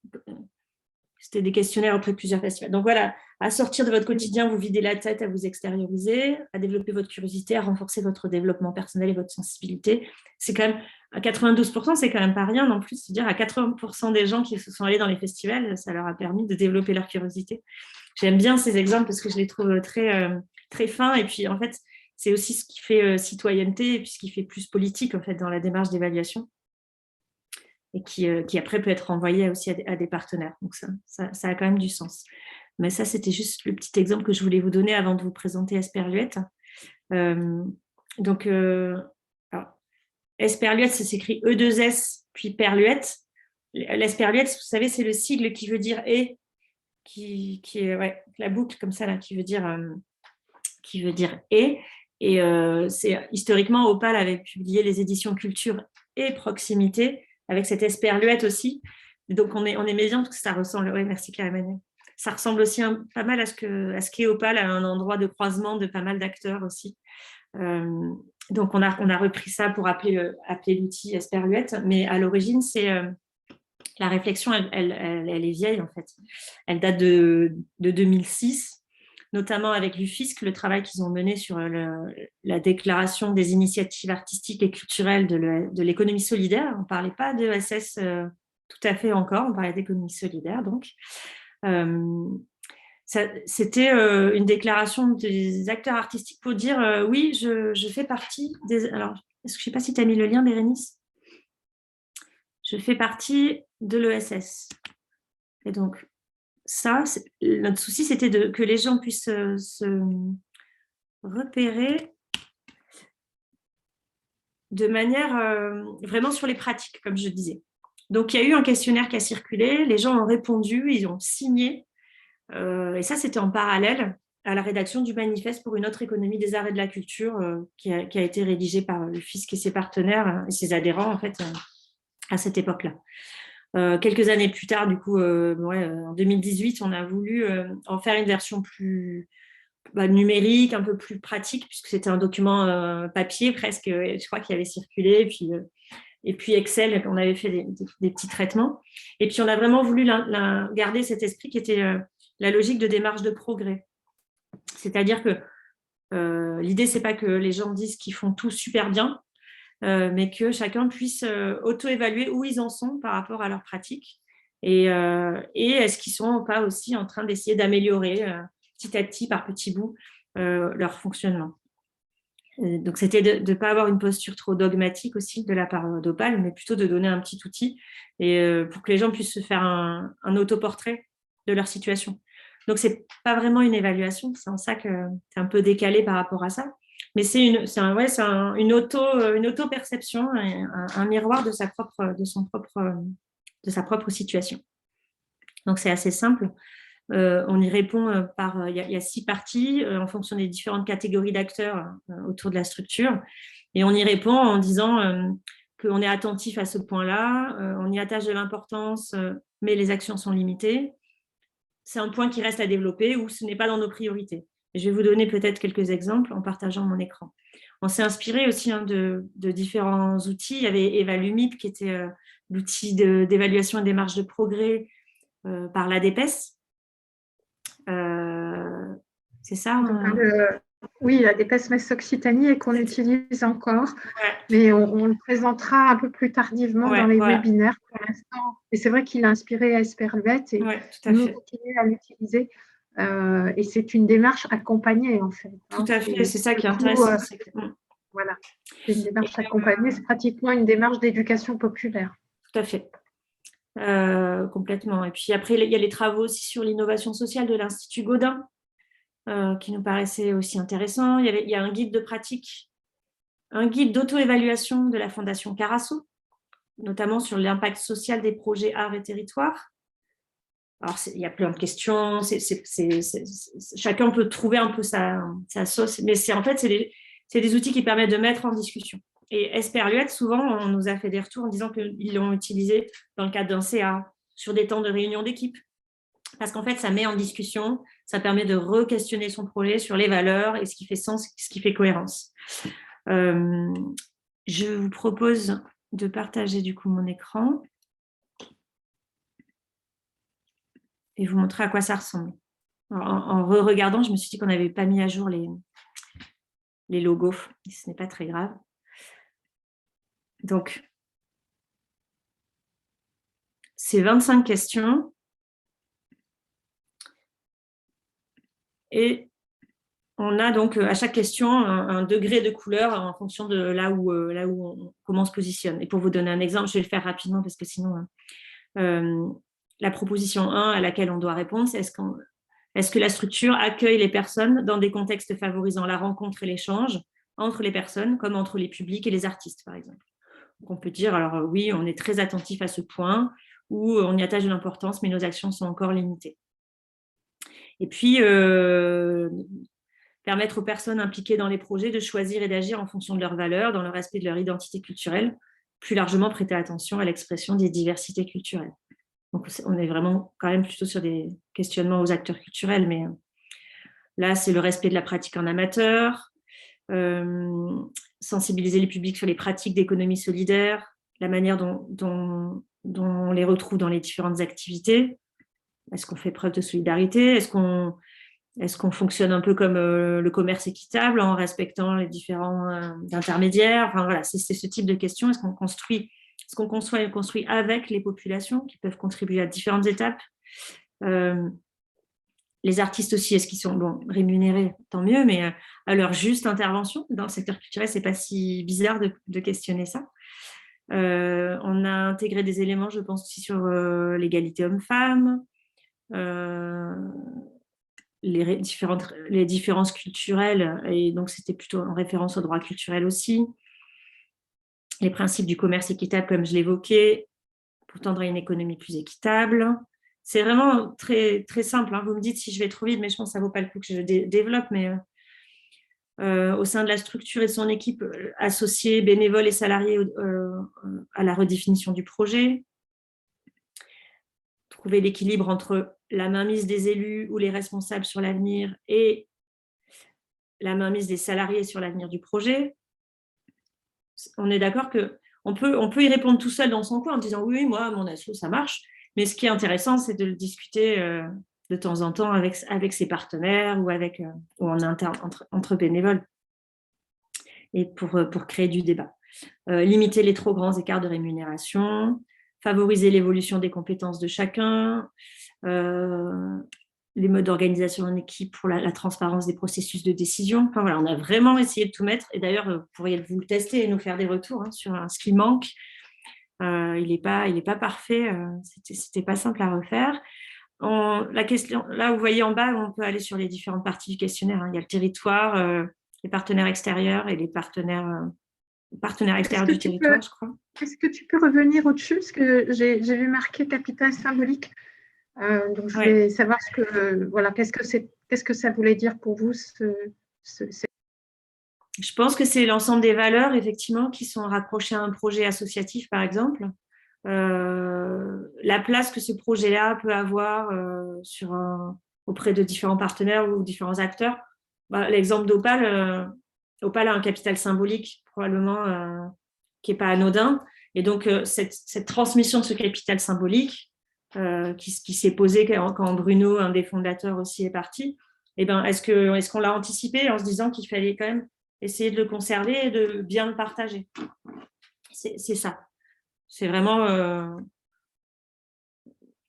C'était des questionnaires auprès de plusieurs festivals. Donc voilà, à sortir de votre quotidien, vous videz la tête, à vous extérioriser, à développer votre curiosité, à renforcer votre développement personnel et votre sensibilité. C'est quand même, à 92%, c'est quand même pas rien non plus. C'est-à-dire à 80% des gens qui se sont allés dans les festivals, ça leur a permis de développer leur curiosité. J'aime bien ces exemples parce que je les trouve très fins. Et puis en fait, c'est aussi ce qui fait citoyenneté et puis ce qui fait plus politique en fait dans la démarche d'évaluation. Et qui après peut être envoyé aussi à des partenaires. Donc ça a quand même du sens. Mais ça, c'était juste le petit exemple que je voulais vous donner avant de vous présenter Esperluette. Esperluette, ça s'écrit E2S, puis Perluette. L'esperluette, vous savez, c'est le sigle qui veut dire « et », qui est la boucle comme ça, là, qui veut dire « et ». Et c'est historiquement, Opale avait publié les éditions Culture et Proximité, avec cette esperluette aussi. Donc, on est médian parce que ça ressemble... Oui, merci Claire-Emmanuel. Ça ressemble aussi pas mal à ce qu'est Opale, à un endroit de croisement de pas mal d'acteurs aussi. Donc, on a repris ça pour appeler l'outil esperluette. Mais à l'origine, la réflexion, elle est vieille, en fait. Elle date de 2006, notamment avec l'UFISC, le travail qu'ils ont mené sur la déclaration des initiatives artistiques et culturelles de l'économie solidaire. On ne parlait pas de ESS tout à fait encore, on parlait d'économie solidaire. Donc, c'était une déclaration des acteurs artistiques pour dire oui, je fais partie des... Alors, je ne sais pas si tu as mis le lien, Bérénice. Je fais partie de l'ESS. Et donc, ça, notre souci, c'était que les gens puissent se repérer de manière vraiment sur les pratiques, comme je disais. Donc, il y a eu un questionnaire qui a circulé, les gens ont répondu, ils ont signé, et ça, c'était en parallèle à la rédaction du manifeste pour une autre économie des arts et de la culture qui a été rédigé par le fisc et ses partenaires et ses adhérents, en fait, à cette époque-là. Quelques années plus tard, du coup, en 2018, on a voulu en faire une version plus numérique, un peu plus pratique, puisque c'était un document papier presque, je crois qu'il avait circulé, et puis Excel, on avait fait des petits traitements. Et puis, on a vraiment voulu garder cet esprit qui était la logique de démarche de progrès. C'est-à-dire que l'idée, ce n'est pas que les gens disent qu'ils font tout super bien, mais que chacun puisse auto-évaluer où ils en sont par rapport à leur pratique et est-ce qu'ils sont pas aussi en train d'essayer d'améliorer petit à petit, par petits bouts, leur fonctionnement. Donc, c'était de ne pas avoir une posture trop dogmatique aussi de la part d'Opale, mais plutôt de donner un petit outil et, pour que les gens puissent se faire un autoportrait de leur situation. Donc, ce n'est pas vraiment une évaluation, c'est en ça que c'est un peu décalé par rapport à ça. Mais c'est une auto-perception, un miroir de sa propre situation. Donc, c'est assez simple. On y répond il y a 6 parties en fonction des différentes catégories d'acteurs autour de la structure. Et on y répond en disant qu'on est attentif à ce point-là, on y attache de l'importance, mais les actions sont limitées. C'est un point qui reste à développer ou ce n'est pas dans nos priorités. Et je vais vous donner peut-être quelques exemples en partageant mon écran. On s'est inspiré aussi de différents outils. Il y avait Evalumip qui était l'outil d'évaluation et des marges de progrès par l'ADPES. C'est ça Oui, l'ADPES Metz Occitanie et qu'on utilise encore, mais on le présentera un peu plus tardivement dans les webinaires pour l'instant. Et c'est vrai qu'il a inspiré Esperluette et nous continuons à l'utiliser. Et c'est une démarche accompagnée en fait. Tout à fait, c'est ça qui est intéressant. Voilà, c'est une démarche accompagnée, c'est pratiquement une démarche d'éducation populaire. Tout à fait. Complètement. Et puis après, il y a les travaux aussi sur l'innovation sociale de l'Institut Gaudin qui nous paraissaient aussi intéressants. Il y a un guide de pratique, un guide d'auto-évaluation de la Fondation Carasso, notamment sur l'impact social des projets art et territoire. Alors, il y a plein de questions, chacun peut trouver un peu sa sauce, mais en fait, c'est des outils qui permettent de mettre en discussion. Et Esperluette, souvent, on nous a fait des retours en disant qu'ils l'ont utilisé dans le cadre d'un CA, sur des temps de réunion d'équipe. Parce qu'en fait, ça met en discussion, ça permet de re-questionner son projet sur les valeurs et ce qui fait sens, ce qui fait cohérence. Je vous propose de partager du coup mon écran et vous montrer à quoi ça ressemble. En re-regardant, je me suis dit qu'on n'avait pas mis à jour les logos. Ce n'est pas très grave. Donc, c'est 25 questions. Et on a donc à chaque question un degré de couleur en fonction de comment on se positionne. Et pour vous donner un exemple, je vais le faire rapidement parce que sinon, la proposition 1 à laquelle on doit répondre, c'est est-ce que la structure accueille les personnes dans des contextes favorisant la rencontre et l'échange entre les personnes, comme entre les publics et les artistes, par exemple. Donc on peut dire, alors oui, on est très attentif à ce point, ou on y attache de l'importance, mais nos actions sont encore limitées. Et puis, permettre aux personnes impliquées dans les projets de choisir et d'agir en fonction de leurs valeurs, dans le respect de leur identité culturelle, plus largement prêter attention à l'expression des diversités culturelles. Donc, on est vraiment quand même plutôt sur des questionnements aux acteurs culturels, mais là, c'est le respect de la pratique en amateur, sensibiliser les publics sur les pratiques d'économie solidaire, la manière dont on les retrouve dans les différentes activités. Est-ce qu'on fait preuve de solidarité ? Est-ce qu'on fonctionne un peu comme le commerce équitable en respectant les différents intermédiaires ? Enfin, voilà, c'est ce type de questions. Est-ce qu'on conçoit et construit avec les populations qui peuvent contribuer à différentes étapes ? Les artistes aussi, est-ce qu'ils sont rémunérés ? Tant mieux, mais à leur juste intervention dans le secteur culturel, c'est pas si bizarre de questionner ça. On a intégré des éléments, je pense, aussi sur l'égalité homme-femme, les différences culturelles, et donc c'était plutôt en référence aux droits culturels aussi. Les principes du commerce équitable, comme je l'évoquais, pour tendre à une économie plus équitable. C'est vraiment très, très simple. Vous me dites si je vais trop vite, mais je pense que ça ne vaut pas le coup que je développe. Mais au sein de la structure et de son équipe, associés, bénévoles et salariés à la redéfinition du projet. Trouver l'équilibre entre la mainmise des élus ou les responsables sur l'avenir et la mainmise des salariés sur l'avenir du projet. On est d'accord qu'on peut y répondre tout seul dans son coin en disant oui, moi, mon asso, ça marche. Mais ce qui est intéressant, c'est de le discuter de temps en temps avec ses partenaires ou en interne entre bénévoles et pour créer du débat. Limiter les trop grands écarts de rémunération, favoriser l'évolution des compétences de chacun, les modes d'organisation en équipe pour la transparence des processus de décision. Enfin, voilà, on a vraiment essayé de tout mettre. Et d'ailleurs, vous pourriez vous le tester et nous faire des retours sur ce qui manque. Il n'est pas parfait. C'était pas simple à refaire. La question, là, vous voyez en bas, on peut aller sur les différentes parties du questionnaire. Il y a le territoire, les partenaires extérieurs et les partenaires extérieurs du territoire, je crois. Est-ce que tu peux revenir au-dessus ? Parce que j'ai vu marquer capital symbolique. Donc, je voulais savoir voilà, qu'est-ce que ça voulait dire pour vous Je pense que c'est l'ensemble des valeurs, effectivement, qui sont raccrochées à un projet associatif, par exemple. La place que ce projet-là peut avoir auprès de différents partenaires ou différents acteurs. L'exemple d'Opal, Opal a un capital symbolique, probablement, qui n'est pas anodin. Et donc, cette transmission de ce capital symbolique, qui s'est posée quand Bruno, un des fondateurs aussi, est parti, eh ben, est-ce qu'on l'a anticipé en se disant qu'il fallait quand même essayer de le conserver et de bien le partager? C'est ça. C'est vraiment,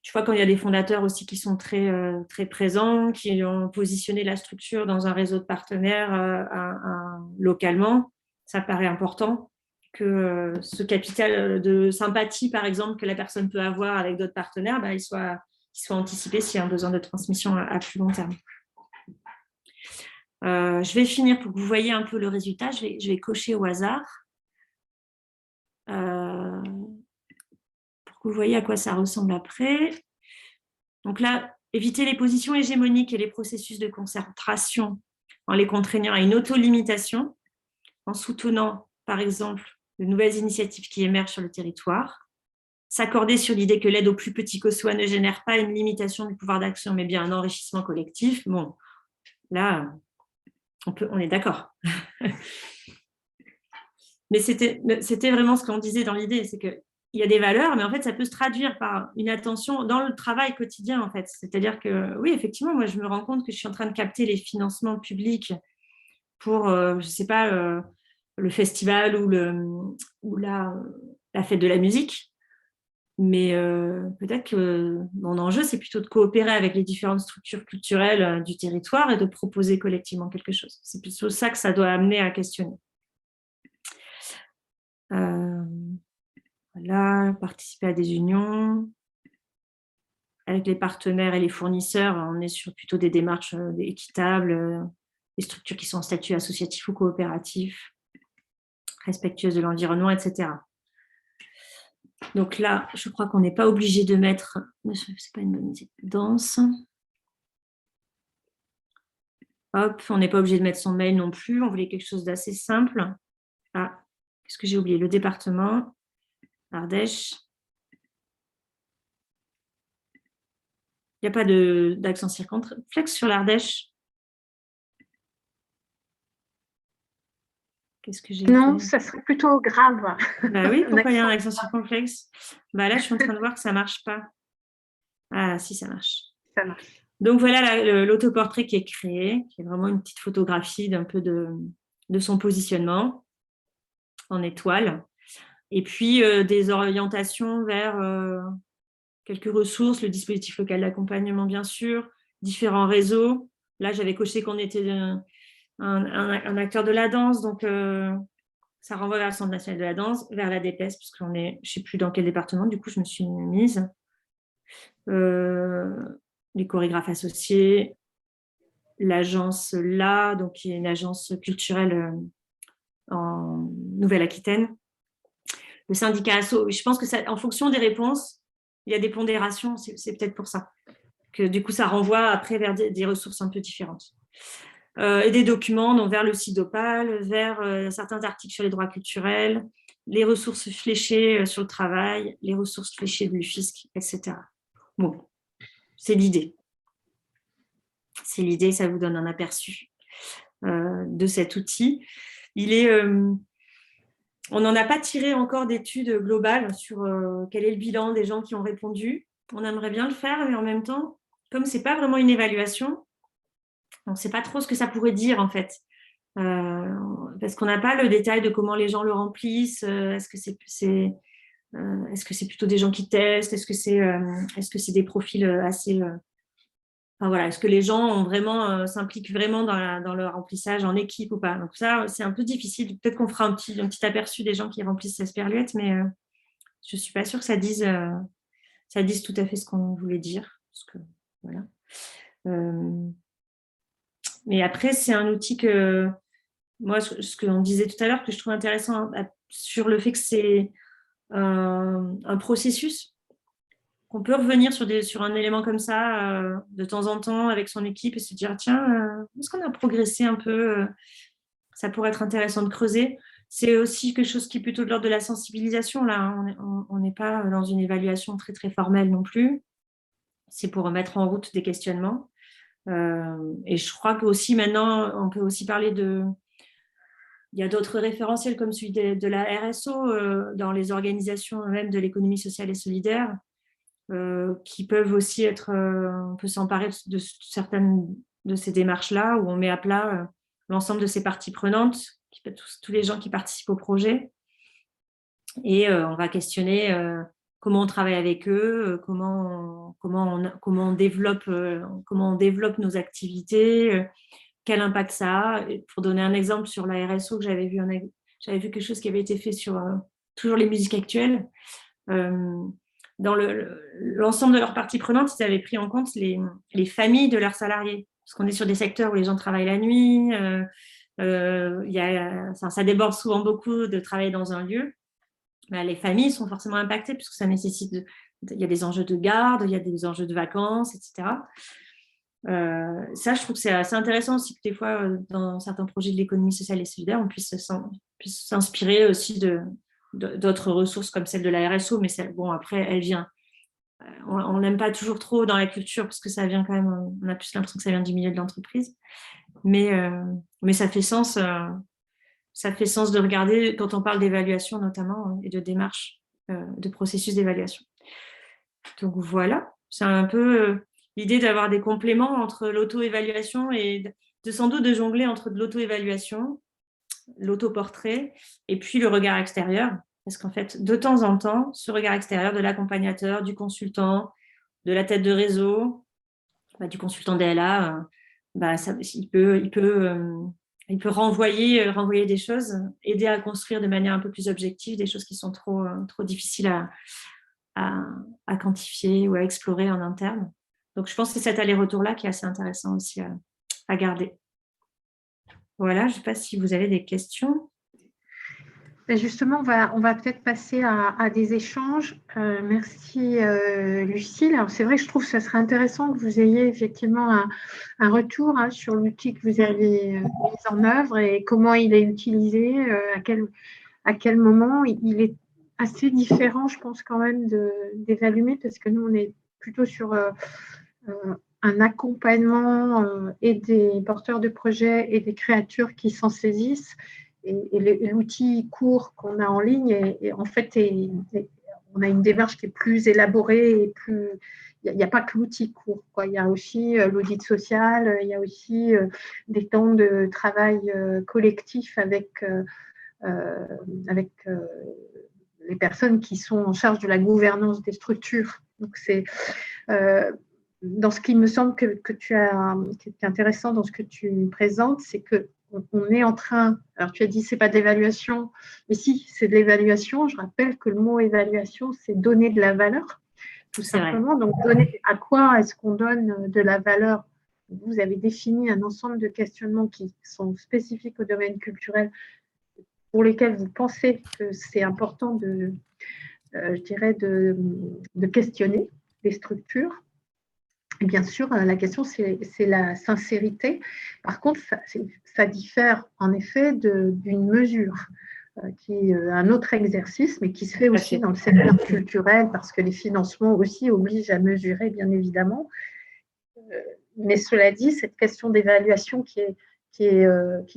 tu vois, quand il y a des fondateurs aussi qui sont très, très présents, qui ont positionné la structure dans un réseau de partenaires localement, ça paraît important que ce capital de sympathie, par exemple, que la personne peut avoir avec d'autres partenaires, il soit anticipé s'il y a un besoin de transmission à plus long terme. Je vais finir pour que vous voyez un peu le résultat. Je vais cocher au hasard. Pour que vous voyez à quoi ça ressemble après. Donc là, éviter les positions hégémoniques et les processus de concentration en les contraignant à une auto-limitation, en soutenant, par exemple, de nouvelles initiatives qui émergent sur le territoire, s'accorder sur l'idée que l'aide au plus petit que soit ne génère pas une limitation du pouvoir d'action, mais bien un enrichissement collectif. Bon, là, on est d'accord. Mais c'était vraiment ce qu'on disait dans l'idée, c'est qu'il y a des valeurs, mais en fait, ça peut se traduire par une attention dans le travail quotidien, en fait. C'est-à-dire que, oui, effectivement, moi, je me rends compte que je suis en train de capter les financements publics pour, je ne sais pas, le festival ou la fête de la musique. Mais peut-être que mon enjeu, c'est plutôt de coopérer avec les différentes structures culturelles du territoire et de proposer collectivement quelque chose. C'est plutôt ça que ça doit amener à questionner. Voilà, participer à des unions. Avec les partenaires et les fournisseurs, on est sur plutôt des démarches équitables, des structures qui sont en statut associatif ou coopératif, respectueuses de l'environnement, etc. Donc là, je crois qu'on n'est pas obligé de mettre... C'est pas une bonne idée. Danse. Hop, on n'est pas obligé de mettre son mail non plus. On voulait quelque chose d'assez simple. Ah, qu'est-ce que j'ai oublié? Le département, Ardèche. Il n'y a pas d'accent circonflexe sur l'Ardèche. Qu'est-ce que j'ai Non, fait? ça serait plutôt grave. Bah oui, pourquoi il y a un accent circonflexe? Là, je suis en train de voir que ça ne marche pas. Ah, si, ça marche. Ça marche. Donc, voilà l'autoportrait qui est créé, qui est vraiment une petite photographie d'un peu de son positionnement en étoile. Et puis, des orientations vers quelques ressources, le dispositif local d'accompagnement, bien sûr, différents réseaux. Là, j'avais coché qu'on était un acteur de la danse, donc ça renvoie vers le Centre national de la danse, vers la DPS, parce qu'on est, je ne sais plus dans quel département, du coup, je me suis mise. Les chorégraphes associés, l'agence LA, donc qui est une agence culturelle en Nouvelle-Aquitaine. Le syndicat ASSO, je pense que ça, en fonction des réponses, il y a des pondérations, c'est peut-être pour ça. Que du coup, ça renvoie après vers des ressources un peu différentes. Et des documents donc vers le site d'Opal, vers certains articles sur les droits culturels, les ressources fléchées sur le travail, les ressources fléchées de l'UFISC, etc. Bon, c'est l'idée. C'est l'idée, ça vous donne un aperçu de cet outil. On n'en a pas tiré encore d'études globales sur quel est le bilan des gens qui ont répondu. On aimerait bien le faire, mais en même temps, comme ce n'est pas vraiment une évaluation, on ne sait pas trop ce que ça pourrait dire en fait. Parce qu'on n'a pas le détail de comment les gens le remplissent. Est-ce que c'est plutôt des gens qui testent? Est-ce que c'est des profils assez... Enfin, voilà, est-ce que les gens s'impliquent vraiment dans le remplissage en équipe ou pas? Donc ça, c'est un peu difficile. Peut-être qu'on fera un petit aperçu des gens qui remplissent ces sperluettes, mais je ne suis pas sûre que ça dise tout à fait ce qu'on voulait dire. Parce que, voilà. Mais après, c'est un outil que, moi, ce que l'on disait tout à l'heure, que je trouve intéressant sur le fait que c'est un processus. qu'on peut revenir sur un élément comme ça de temps en temps avec son équipe et se dire, tiens, est-ce qu'on a progressé un peu ça pourrait être intéressant de creuser. C'est aussi quelque chose qui est plutôt de l'ordre de la sensibilisation. Là, on n'est pas dans une évaluation très, très formelle non plus. C'est pour mettre en route des questionnements. Et je crois qu'aussi maintenant, on peut aussi parler de... Il y a d'autres référentiels comme celui de la RSO dans les organisations même de l'économie sociale et solidaire qui peuvent aussi être... on peut s'emparer de certaines de ces démarches-là où on met à plat l'ensemble de ces parties prenantes, tous les gens qui participent au projet. Et on va questionner comment on travaille avec eux, comment on développe nos activités, quel impact ça a. Et pour donner un exemple sur la RSO, que j'avais vu quelque chose qui avait été fait sur toujours les musiques actuelles. Dans l'ensemble de leurs parties prenantes, ils avaient pris en compte les familles de leurs salariés. Parce qu'on est sur des secteurs où les gens travaillent la nuit, ça déborde souvent beaucoup de travailler dans un lieu. Les familles sont forcément impactées puisque ça nécessite, il y a des enjeux de garde, il y a des enjeux de vacances, etc. Ça, je trouve que c'est assez intéressant aussi que des fois, dans certains projets de l'économie sociale et solidaire, on puisse s'inspirer aussi d'autres ressources comme celle de la RSO, mais bon, après, elle vient. On n'aime pas toujours trop dans la culture parce que ça vient quand même, on a plus l'impression que ça vient du milieu de l'entreprise. Mais ça fait sens de regarder quand on parle d'évaluation notamment et de démarche, de processus d'évaluation. Donc voilà, c'est un peu l'idée d'avoir des compléments entre l'auto-évaluation et sans doute de jongler entre de l'auto-évaluation, l'auto-portrait et puis le regard extérieur. Parce qu'en fait, de temps en temps, ce regard extérieur de l'accompagnateur, du consultant, de la tête de réseau, du consultant DLA, il peut renvoyer des choses, aider à construire de manière un peu plus objective des choses qui sont trop difficiles à quantifier ou à explorer en interne. Donc, je pense que c'est cet aller-retour-là qui est assez intéressant aussi à garder. Voilà, je ne sais pas si vous avez des questions. Justement, on va peut-être passer à des échanges. Merci Lucille. Alors, c'est vrai que je trouve que ce serait intéressant que vous ayez effectivement un retour sur l'outil que vous avez mis en œuvre et comment il est utilisé, à quel moment. Il est assez différent, je pense quand même, d'évaluer parce que nous, on est plutôt sur un accompagnement et des porteurs de projets et des créatures qui s'en saisissent. Et l'outil court qu'on a en ligne, en fait, on a une démarche qui est plus élaborée et plus. Il n'y a pas que l'outil court, quoi. Il y a aussi l'audit social, il y a aussi des temps de travail collectif avec les personnes qui sont en charge de la gouvernance des structures. Donc, c'est dans ce qui me semble qui est intéressant dans ce que tu présentes, c'est que on est en train, alors tu as dit c'est pas d'évaluation, mais si, c'est de l'évaluation. Je rappelle que le mot évaluation, c'est donner de la valeur, tout simplement. Donc, à quoi est-ce qu'on donne de la valeur? Vous avez défini un ensemble de questionnements qui sont spécifiques au domaine culturel pour lesquels vous pensez que c'est important je dirais, de questionner les structures. Et bien sûr, la question, c'est la sincérité. Par contre, ça diffère en effet d'une mesure qui est un autre exercice, mais qui se fait aussi dans le secteur culturel parce que les financements aussi obligent à mesurer, bien évidemment. Mais cela dit, cette question d'évaluation qui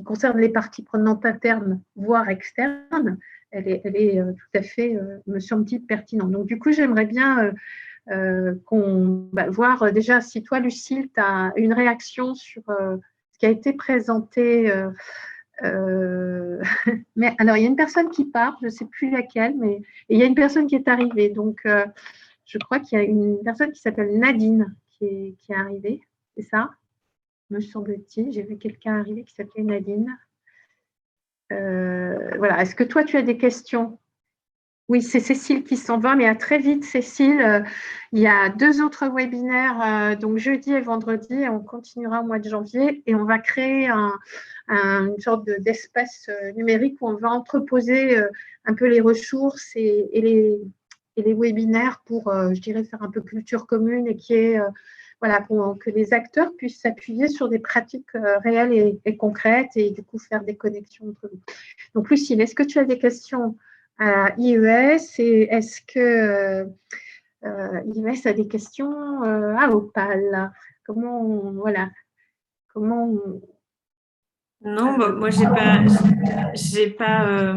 concerne les parties prenantes internes, voire externes, elle est tout à fait, me semble-t-il, pertinente. Donc, du coup, j'aimerais bien voir déjà si toi, Lucille, tu as une réaction sur ce qui a été présenté. Mais alors, il y a une personne qui part, je ne sais plus laquelle, mais il y a une personne qui est arrivée. Donc, je crois qu'il y a une personne qui s'appelle Nadine qui est arrivée. C'est ça, me semble-t-il. J'ai vu quelqu'un arriver qui s'appelait Nadine. Voilà. Est-ce que toi, tu as des questions? Oui, c'est Cécile qui s'en va, mais à très vite, Cécile. Il y a 2 autres webinaires, donc jeudi et vendredi, et on continuera au mois de janvier, et on va créer une sorte d'espace numérique où on va entreposer un peu les ressources et les webinaires pour, je dirais, faire un peu culture commune et voilà, que les acteurs puissent s'appuyer sur des pratiques réelles et concrètes et du coup faire des connexions entre eux. Donc, Lucille, est-ce que tu as des questions à IES et est-ce que IES a des questions à Opal? Voilà, comment Non, moi, j'ai pas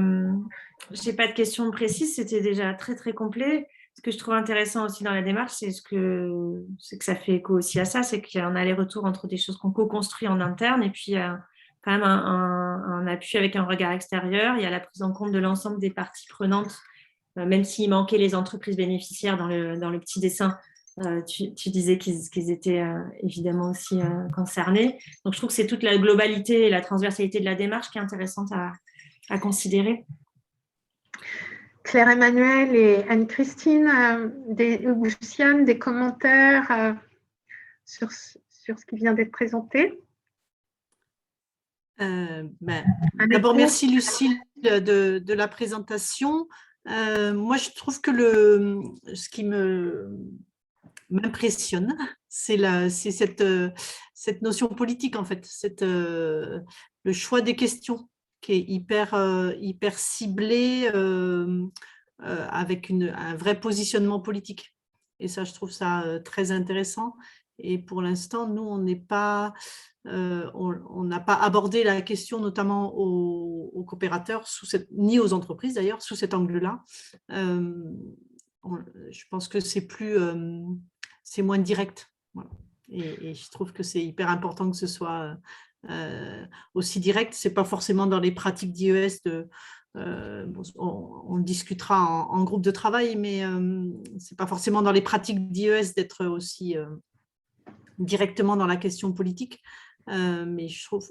de questions précises. C'était déjà très, très complet. Ce que je trouve intéressant aussi dans la démarche, c'est que ça fait écho aussi à ça, c'est qu'il y a un aller-retour entre des choses qu'on co-construit en interne et puis quand même un appui avec un regard extérieur. Il y a la prise en compte de l'ensemble des parties prenantes, même s'il manquait les entreprises bénéficiaires dans le petit dessin. Tu disais qu'ils étaient évidemment aussi concernés. Donc, je trouve que c'est toute la globalité et la transversalité de la démarche qui est intéressante à considérer. Claire-Emmanuelle et Anne-Christine, ou Luciane, des commentaires sur ce qui vient d'être présenté? D'abord, merci Lucille de la présentation. Moi, je trouve que ce qui m'impressionne, c'est cette notion politique, en fait, le choix des questions qui est hyper ciblé avec un vrai positionnement politique. Et ça, je trouve ça très intéressant. Et pour l'instant, nous, on n'a pas abordé la question, notamment aux coopérateurs, ni aux entreprises d'ailleurs, sous cet angle-là. Je pense que c'est moins direct. Voilà. Et je trouve que c'est hyper important que ce soit aussi direct. Ce n'est pas forcément dans les pratiques d'IES, on le discutera en groupe de travail, mais ce n'est pas forcément dans les pratiques d'IES d'être aussi directement dans la question politique. Mais je trouve,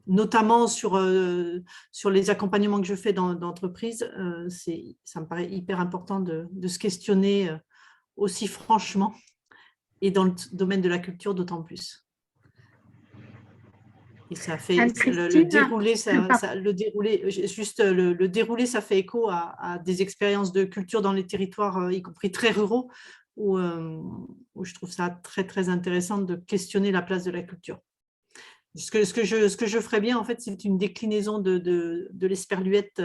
notamment sur les accompagnements que je fais d'entreprises, ça me paraît hyper important de se questionner aussi franchement, et dans le domaine de la culture d'autant plus. Et ça fait le déroulé, ça fait écho à des expériences de culture dans les territoires, y compris très ruraux, où je trouve ça très, très intéressant de questionner la place de la culture. Ce que je ferais bien, en fait, c'est une déclinaison de l'esperluette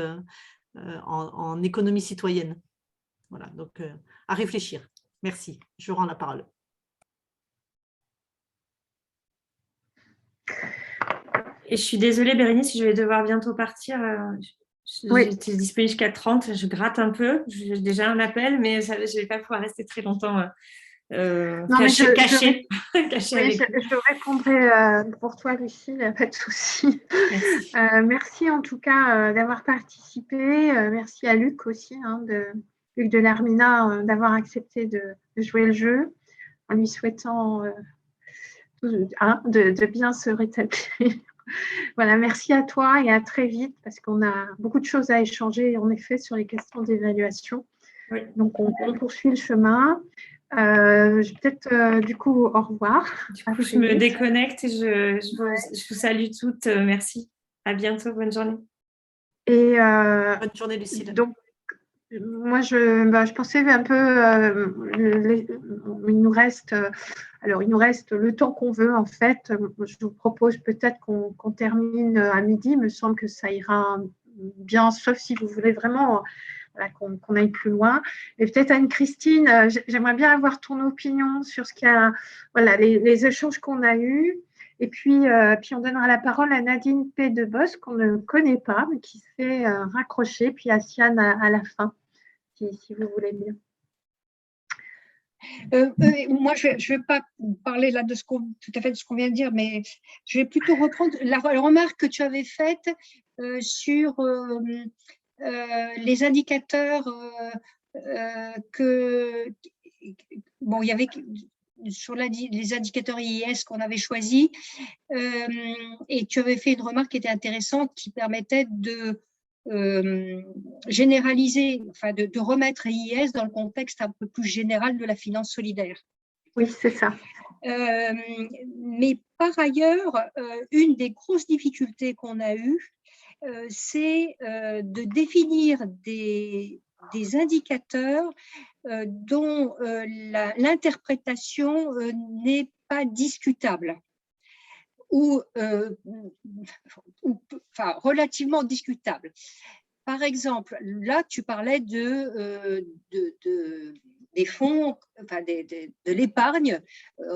en économie citoyenne. Voilà, donc à réfléchir. Merci. Je rends la parole. Et je suis désolée, Bérénice, je vais devoir bientôt partir. Oui. J'étais disponible jusqu'à 30. Je gratte un peu. J'ai déjà un appel, mais je ne vais pas pouvoir rester très longtemps cachée. Je répondrai pour toi, Lucie, pas de souci. Merci. Merci en tout cas d'avoir participé. Merci à Luc aussi, Luc de l'Armina, d'avoir accepté de jouer le jeu, en lui souhaitant de bien se rétablir. Voilà, merci à toi et à très vite parce qu'on a beaucoup de choses à échanger en effet sur les questions d'évaluation. Oui. Donc, on poursuit le chemin. Peut-être du coup, au revoir. Du coup, je me déconnecte et je vous salue toutes. Merci. À bientôt. Bonne journée. Et bonne journée, Lucille. Donc, moi, je pensais un peu, il nous reste le temps qu'on veut, en fait. Je vous propose peut-être qu'on termine à midi. Il me semble que ça ira bien, sauf si vous voulez vraiment qu'on aille plus loin. Et peut-être Anne-Christine, j'aimerais bien avoir ton opinion sur ce qu'il y a, les échanges qu'on a eus. Et puis on donnera la parole à Nadine P. Debos, qu'on ne connaît pas, mais qui s'est raccrochée, puis à Siane à la fin, si vous voulez bien. Moi, je ne vais pas parler là tout à fait de ce qu'on vient de dire, mais je vais plutôt reprendre la remarque que tu avais faite sur les indicateurs il y avait sur les indicateurs IIS qu'on avait choisis, et tu avais fait une remarque qui était intéressante, qui permettait de généraliser, enfin de remettre IIS dans le contexte un peu plus général de la finance solidaire. Oui, c'est ça. Mais par ailleurs, une des grosses difficultés qu'on a eues, c'est de définir des indicateurs dont l'interprétation n'est pas discutable ou enfin, relativement discutable. Par exemple, là, tu parlais des fonds, enfin, de l'épargne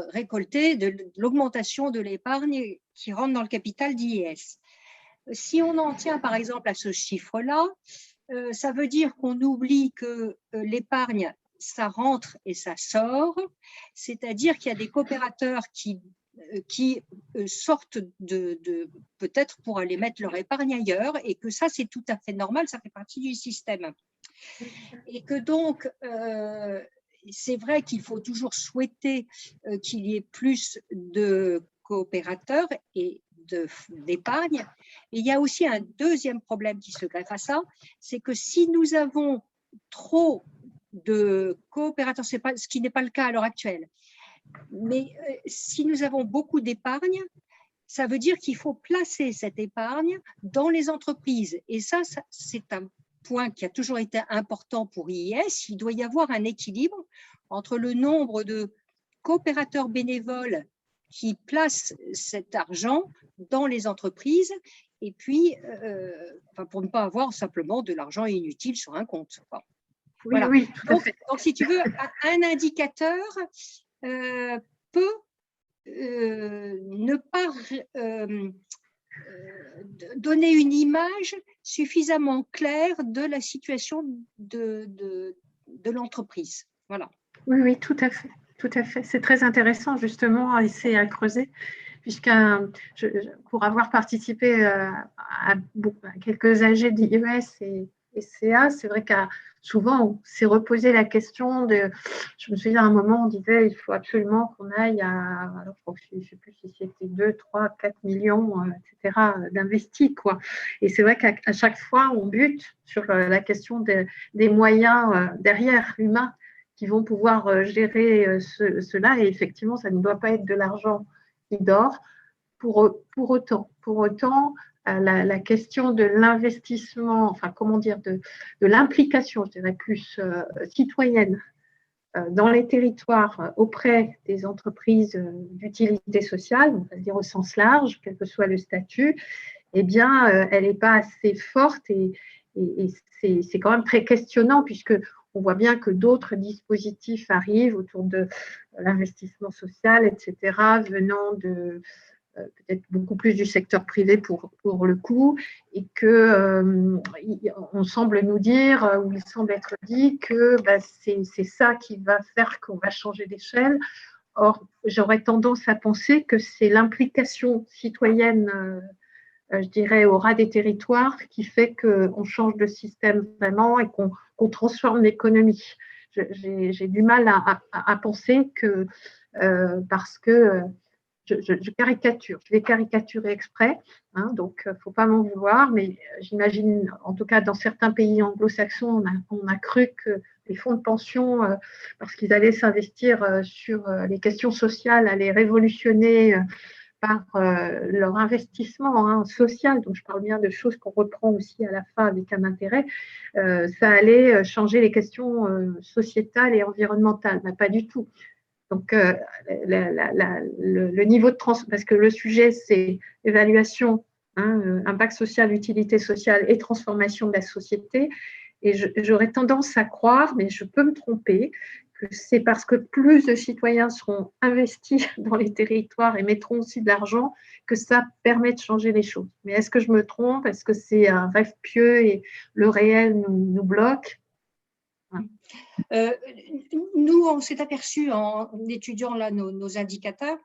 récoltée, de l'augmentation de l'épargne qui rentre dans le capital d'IS. Si on en tient par exemple à ce chiffre-là, ça veut dire qu'on oublie que l'épargne, ça rentre et ça sort, c'est-à-dire qu'il y a des coopérateurs qui sortent peut-être pour aller mettre leur épargne ailleurs, et que ça, c'est tout à fait normal, ça fait partie du système. Et que donc, c'est vrai qu'il faut toujours souhaiter qu'il y ait plus de coopérateurs et d'épargne. Et il y a aussi un deuxième problème qui se greffe à ça, c'est que si nous avons trop de coopérateurs, ce qui n'est pas le cas à l'heure actuelle, mais si nous avons beaucoup d'épargne, ça veut dire qu'il faut placer cette épargne dans les entreprises. Et ça c'est un point qui a toujours été important pour IIS. Il doit y avoir un équilibre entre le nombre de coopérateurs bénévoles qui placent cet argent dans les entreprises et puis, pour ne pas avoir simplement de l'argent inutile sur un compte. Bon. Oui, voilà. Oui, donc, si tu veux, un indicateur peut ne pas donner une image suffisamment claire de la situation de l'entreprise. Voilà. Oui, tout à fait. Tout à fait. C'est très intéressant justement à essayer à creuser, pour avoir participé à quelques AG d'IES et CA, c'est vrai qu'à souvent, on s'est reposé la question je me souviens à un moment, on disait il faut absolument qu'on aille alors je ne sais plus si c'était 2, 3, 4 millions, etc., d'investis, quoi. Et c'est vrai qu'à chaque fois, on bute sur la question des moyens derrière, humains, qui vont pouvoir gérer cela. Et effectivement, ça ne doit pas être de l'argent qui dort. Pour autant, la question de l'investissement, enfin, comment dire, de l'implication, je dirais plus citoyenne dans les territoires auprès des entreprises d'utilité sociale, on va dire au sens large, quel que soit le statut, eh bien, elle n'est pas assez forte et c'est quand même très questionnant puisque on voit bien que d'autres dispositifs arrivent autour de l'investissement social, etc., venant de peut-être beaucoup plus du secteur privé pour le coup, et qu'on semble nous dire, ou il semble être dit, que c'est ça qui va faire qu'on va changer d'échelle. Or, j'aurais tendance à penser que c'est l'implication citoyenne, je dirais, au ras des territoires qui fait qu'on change de système vraiment et qu'on transforme l'économie. J'ai du mal à penser que, parce que je caricature, je vais caricaturer exprès, hein, donc il ne faut pas m'en vouloir, mais j'imagine, en tout cas dans certains pays anglo-saxons, on a cru que les fonds de pension, parce qu'ils allaient s'investir sur les questions sociales, allaient révolutionner par leur investissement social, donc je parle bien de choses qu'on reprend aussi à la fin avec un intérêt, ça allait changer les questions sociétales et environnementales. Pas du tout. Donc, le niveau de parce que le sujet, c'est évaluation, impact social, utilité sociale et transformation de la société. Et j'aurais tendance à croire, mais je peux me tromper, que c'est parce que plus de citoyens seront investis dans les territoires et mettront aussi de l'argent que ça permet de changer les choses. Mais est-ce que je me trompe? Est-ce que c'est un rêve pieux et le réel nous bloque? Nous, on s'est aperçu en étudiant là nos indicateurs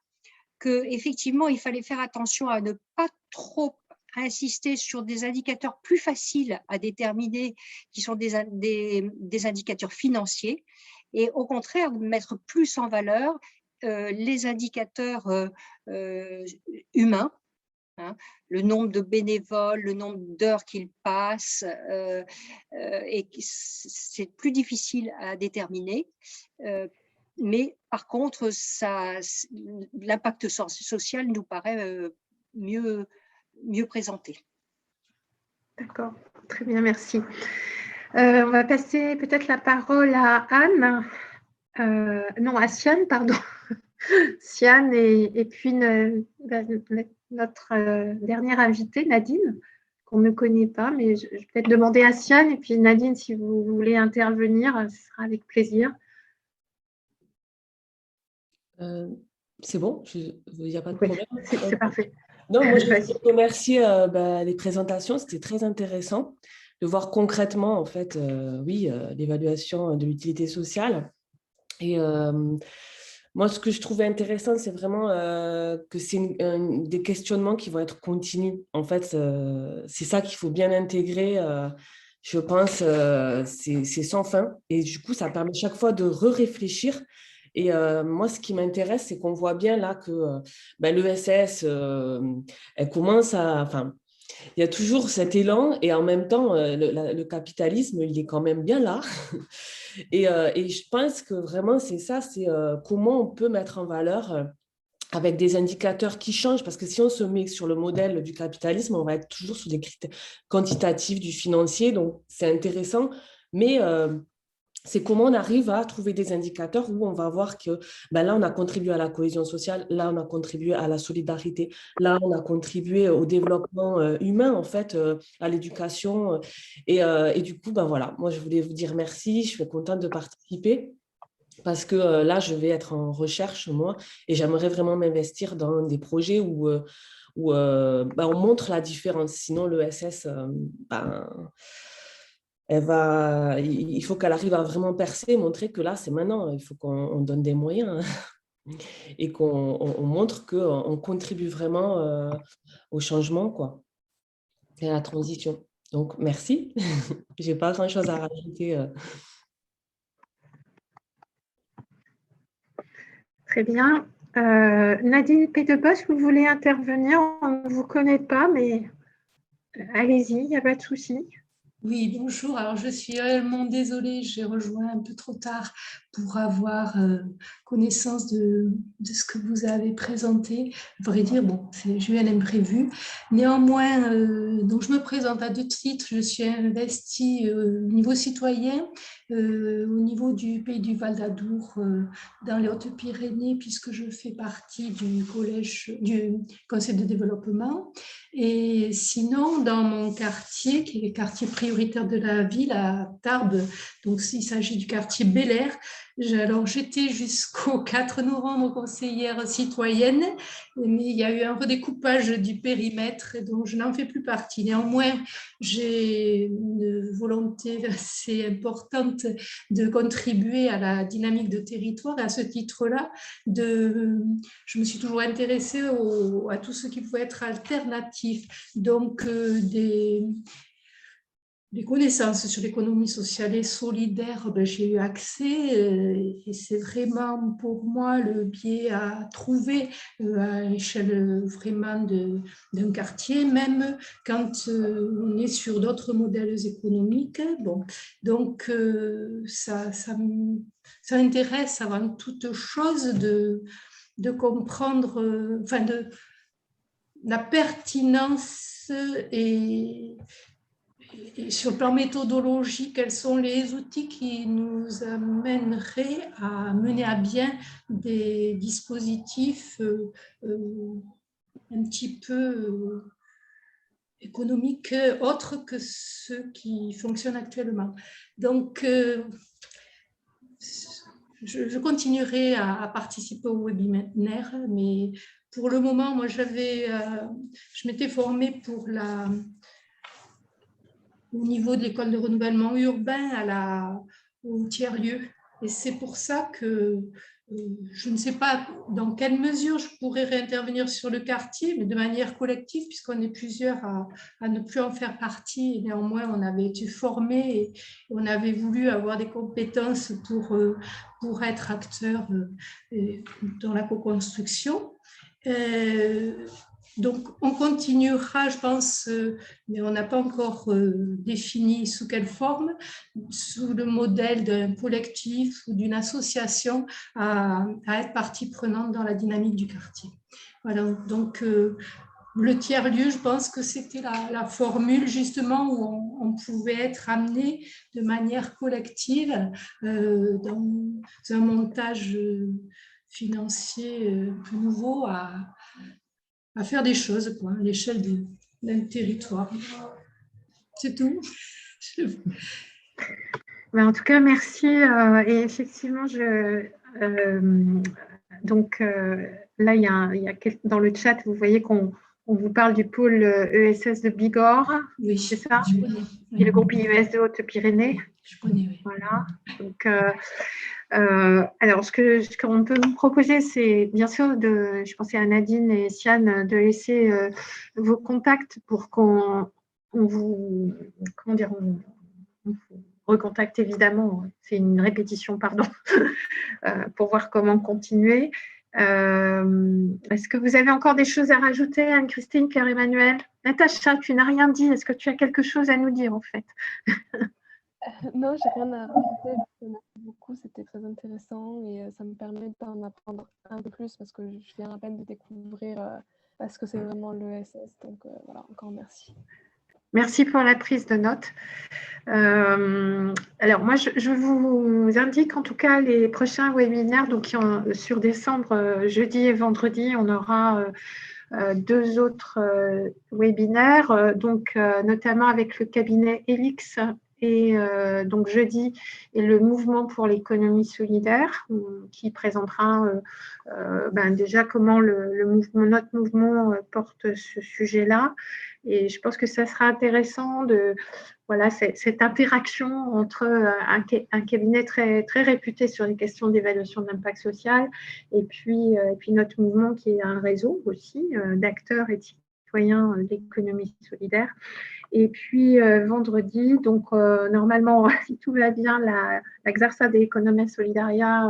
qu'effectivement, il fallait faire attention à ne pas trop insister sur des indicateurs plus faciles à déterminer, qui sont des indicateurs financiers, et au contraire, mettre plus en valeur les indicateurs humains. Le nombre de bénévoles, le nombre d'heures qu'ils passent, et c'est plus difficile à déterminer. Mais par contre, l'impact social nous paraît mieux présenté. D'accord, très bien, merci. On va passer peut-être la parole à Anne, non, à Siane, pardon. Siane et puis notre dernière invitée, Nadine, qu'on ne connaît pas, mais je vais peut-être demander à Siane, et puis Nadine, si vous voulez intervenir, ce sera avec plaisir. C'est bon, il n'y a pas de problème. C'est parfait. Non, moi, je voulais remercier les présentations, c'était très intéressant de voir concrètement, en fait, l'évaluation de l'utilité sociale. Et moi, ce que je trouvais intéressant, c'est vraiment que c'est des questionnements qui vont être continus. En fait, c'est ça qu'il faut bien intégrer. Je pense c'est sans fin. Et du coup, ça permet chaque fois de réfléchir. Et moi, ce qui m'intéresse, c'est qu'on voit bien là que l'ESS, elle commence à... Enfin, il y a toujours cet élan et en même temps, le capitalisme, il est quand même bien là. Et je pense que vraiment, c'est ça, c'est comment on peut mettre en valeur avec des indicateurs qui changent, parce que si on se met sur le modèle du capitalisme, on va être toujours sur des critères quantitatifs du financier, donc c'est intéressant, mais c'est comment on arrive à trouver des indicateurs où on va voir que là, on a contribué à la cohésion sociale, là, on a contribué à la solidarité, là, on a contribué au développement humain, en fait, à l'éducation. Et du coup, voilà, moi, je voulais vous dire merci, je suis contente de participer parce que là, je vais être en recherche, moi, et j'aimerais vraiment m'investir dans des projets où on montre la différence. Sinon, l'ESS, il faut qu'elle arrive à vraiment percer, montrer que là, c'est maintenant. Il faut qu'on donne des moyens et qu'on montre qu'on contribue vraiment au changement, quoi, et à la transition. Donc, merci. Je n'ai pas grand-chose à rajouter. Très bien. Nadine Pédebos, vous voulez intervenir? On ne vous connaît pas, mais allez-y, il n'y a pas de souci. Oui, bonjour. Alors, je suis réellement désolée, j'ai rejoint un peu trop tard pour avoir connaissance de ce que vous avez présenté. À vrai dire, bon, j'ai eu un imprévu. Néanmoins, donc je me présente à 2 titres. Je suis investie au niveau citoyen, au niveau du pays du Val-d'Adour, dans les Hautes-Pyrénées, puisque je fais partie du conseil de développement. Et sinon, dans mon quartier, qui est le quartier prioritaire de la ville, à Tarbes, donc il s'agit du quartier Bel Air. Alors, j'étais jusqu'au 4 novembre conseillère citoyenne, mais il y a eu un redécoupage du périmètre, donc je n'en fais plus partie. Néanmoins, j'ai une volonté assez importante de contribuer à la dynamique de territoire. Et à ce titre-là, je me suis toujours intéressée à tout ce qui pouvait être alternatif. Donc, des connaissances sur l'économie sociale et solidaire, j'ai eu accès et c'est vraiment pour moi le biais à trouver à l'échelle vraiment d'un quartier, même quand on est sur d'autres modèles économiques. Bon, donc, ça m'intéresse avant toute chose de comprendre, de la pertinence et sur le plan méthodologique, quels sont les outils qui nous amèneraient à mener à bien des dispositifs un petit peu économiques autres que ceux qui fonctionnent actuellement. Donc, je continuerai à participer au webinaire, mais pour le moment, moi, je m'étais formée au niveau de l'école de renouvellement urbain au tiers-lieu. Et c'est pour ça que je ne sais pas dans quelle mesure je pourrais réintervenir sur le quartier, mais de manière collective, puisqu'on est plusieurs à ne plus en faire partie. Et néanmoins, on avait été formés et on avait voulu avoir des compétences pour être acteurs dans la co-construction. Donc, on continuera, je pense, mais on n'a pas encore défini sous quelle forme, sous le modèle d'un collectif ou d'une association à être partie prenante dans la dynamique du quartier. Voilà, donc le tiers-lieu, je pense que c'était la formule justement où on pouvait être amené de manière collective dans un montage financier un peu nouveau à faire des choses quoi, à l'échelle d'un territoire. C'est tout. Mais en tout cas, merci. Et effectivement, donc là, dans le chat, vous voyez qu'on vous parle du pôle ESS de Bigorre, oui, c'est ça? Je connais, oui. Et le groupe IES de Haute-Pyrénées. Je connais, oui. Voilà. Donc, alors, ce qu'on peut vous proposer, c'est bien sûr je pensais à Nadine et Siane, de laisser vos contacts pour qu'on vous, comment dire, on vous recontacte évidemment, c'est une répétition, pardon, pour voir comment continuer. Est-ce que vous avez encore des choses à rajouter, Anne-Christine, Pierre-Emmanuel? Natacha, tu n'as rien dit. Est-ce que tu as quelque chose à nous dire, en fait? Non, j'ai rien à rajouter. Merci beaucoup, c'était très intéressant et ça me permet d'en apprendre un peu plus parce que je viens à peine de découvrir ce que c'est vraiment l'ESS. Donc voilà, encore merci. Merci pour la prise de notes. Alors, moi, je vous indique en tout cas les prochains webinaires. Donc, sur décembre, jeudi et vendredi, on aura 2 autres webinaires, donc notamment avec le cabinet Elix et donc jeudi, et le mouvement pour l'économie solidaire qui présentera déjà comment notre mouvement porte ce sujet-là. Et je pense que ça sera intéressant cette interaction entre un cabinet très, très réputé sur les questions d'évaluation d'impact social et puis notre mouvement qui est un réseau aussi d'acteurs et de citoyens de l'économie solidaire. Et puis vendredi, donc normalement, si tout va bien, la Xarxa de Economia Solidaria,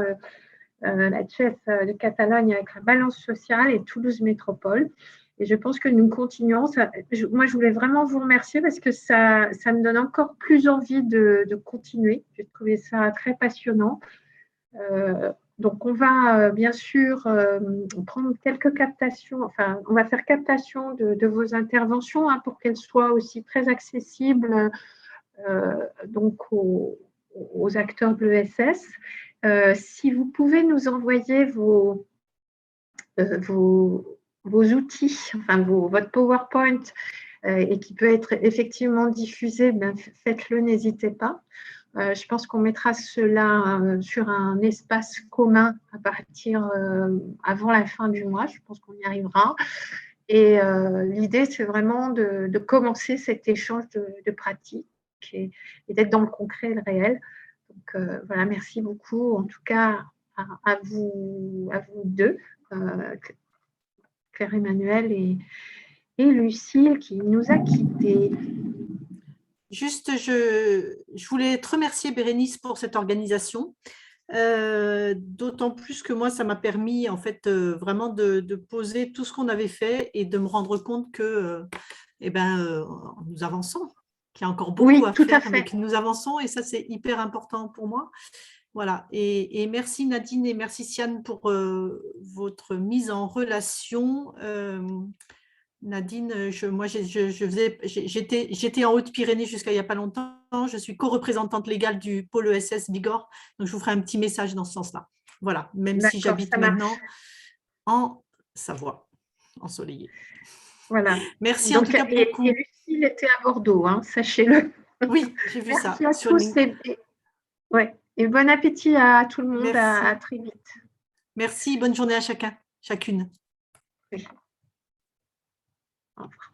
la TUEF de Catalogne avec la balance sociale et Toulouse Métropole. Et je pense que nous continuons. Moi, je voulais vraiment vous remercier parce que ça me donne encore plus envie de continuer. J'ai trouvé ça très passionnant. Donc, on va bien sûr prendre quelques captations. Enfin, on va faire captation de vos interventions pour qu'elles soient aussi très accessibles donc aux acteurs de l'ESS. Si vous pouvez nous envoyer vos outils, enfin votre PowerPoint, et qui peut être effectivement diffusé, faites-le, n'hésitez pas. Je pense qu'on mettra cela sur un espace commun à partir avant la fin du mois. Je pense qu'on y arrivera. Et l'idée, c'est vraiment de commencer cet échange de pratiques et d'être dans le concret et le réel. Donc voilà, merci beaucoup en tout cas à vous deux, Claire-Emmanuel et Lucille qui nous a quittés. Juste, je voulais te remercier, Bérénice, pour cette organisation. D'autant plus que moi, ça m'a permis en fait vraiment de poser tout ce qu'on avait fait et de me rendre compte que nous avançons, qu'il y a encore beaucoup à faire, mais que nous avançons et ça, c'est hyper important pour moi. Voilà, et merci Nadine et merci Siane pour votre mise en relation. Nadine, j'étais en Haute-Pyrénées jusqu'à il n'y a pas longtemps. Je suis co-représentante légale du pôle ESS Bigorre, donc je vous ferai un petit message dans ce sens-là. Voilà, même si j'habite maintenant en Savoie, ensoleillée. Voilà. Merci donc, en tout cas beaucoup. Et Lucille était à Bordeaux, hein, sachez-le. Oui, j'ai vu ça. Merci à tous et bon appétit à tout le monde. À très vite. Merci, bonne journée à chacune. Oui. Au revoir.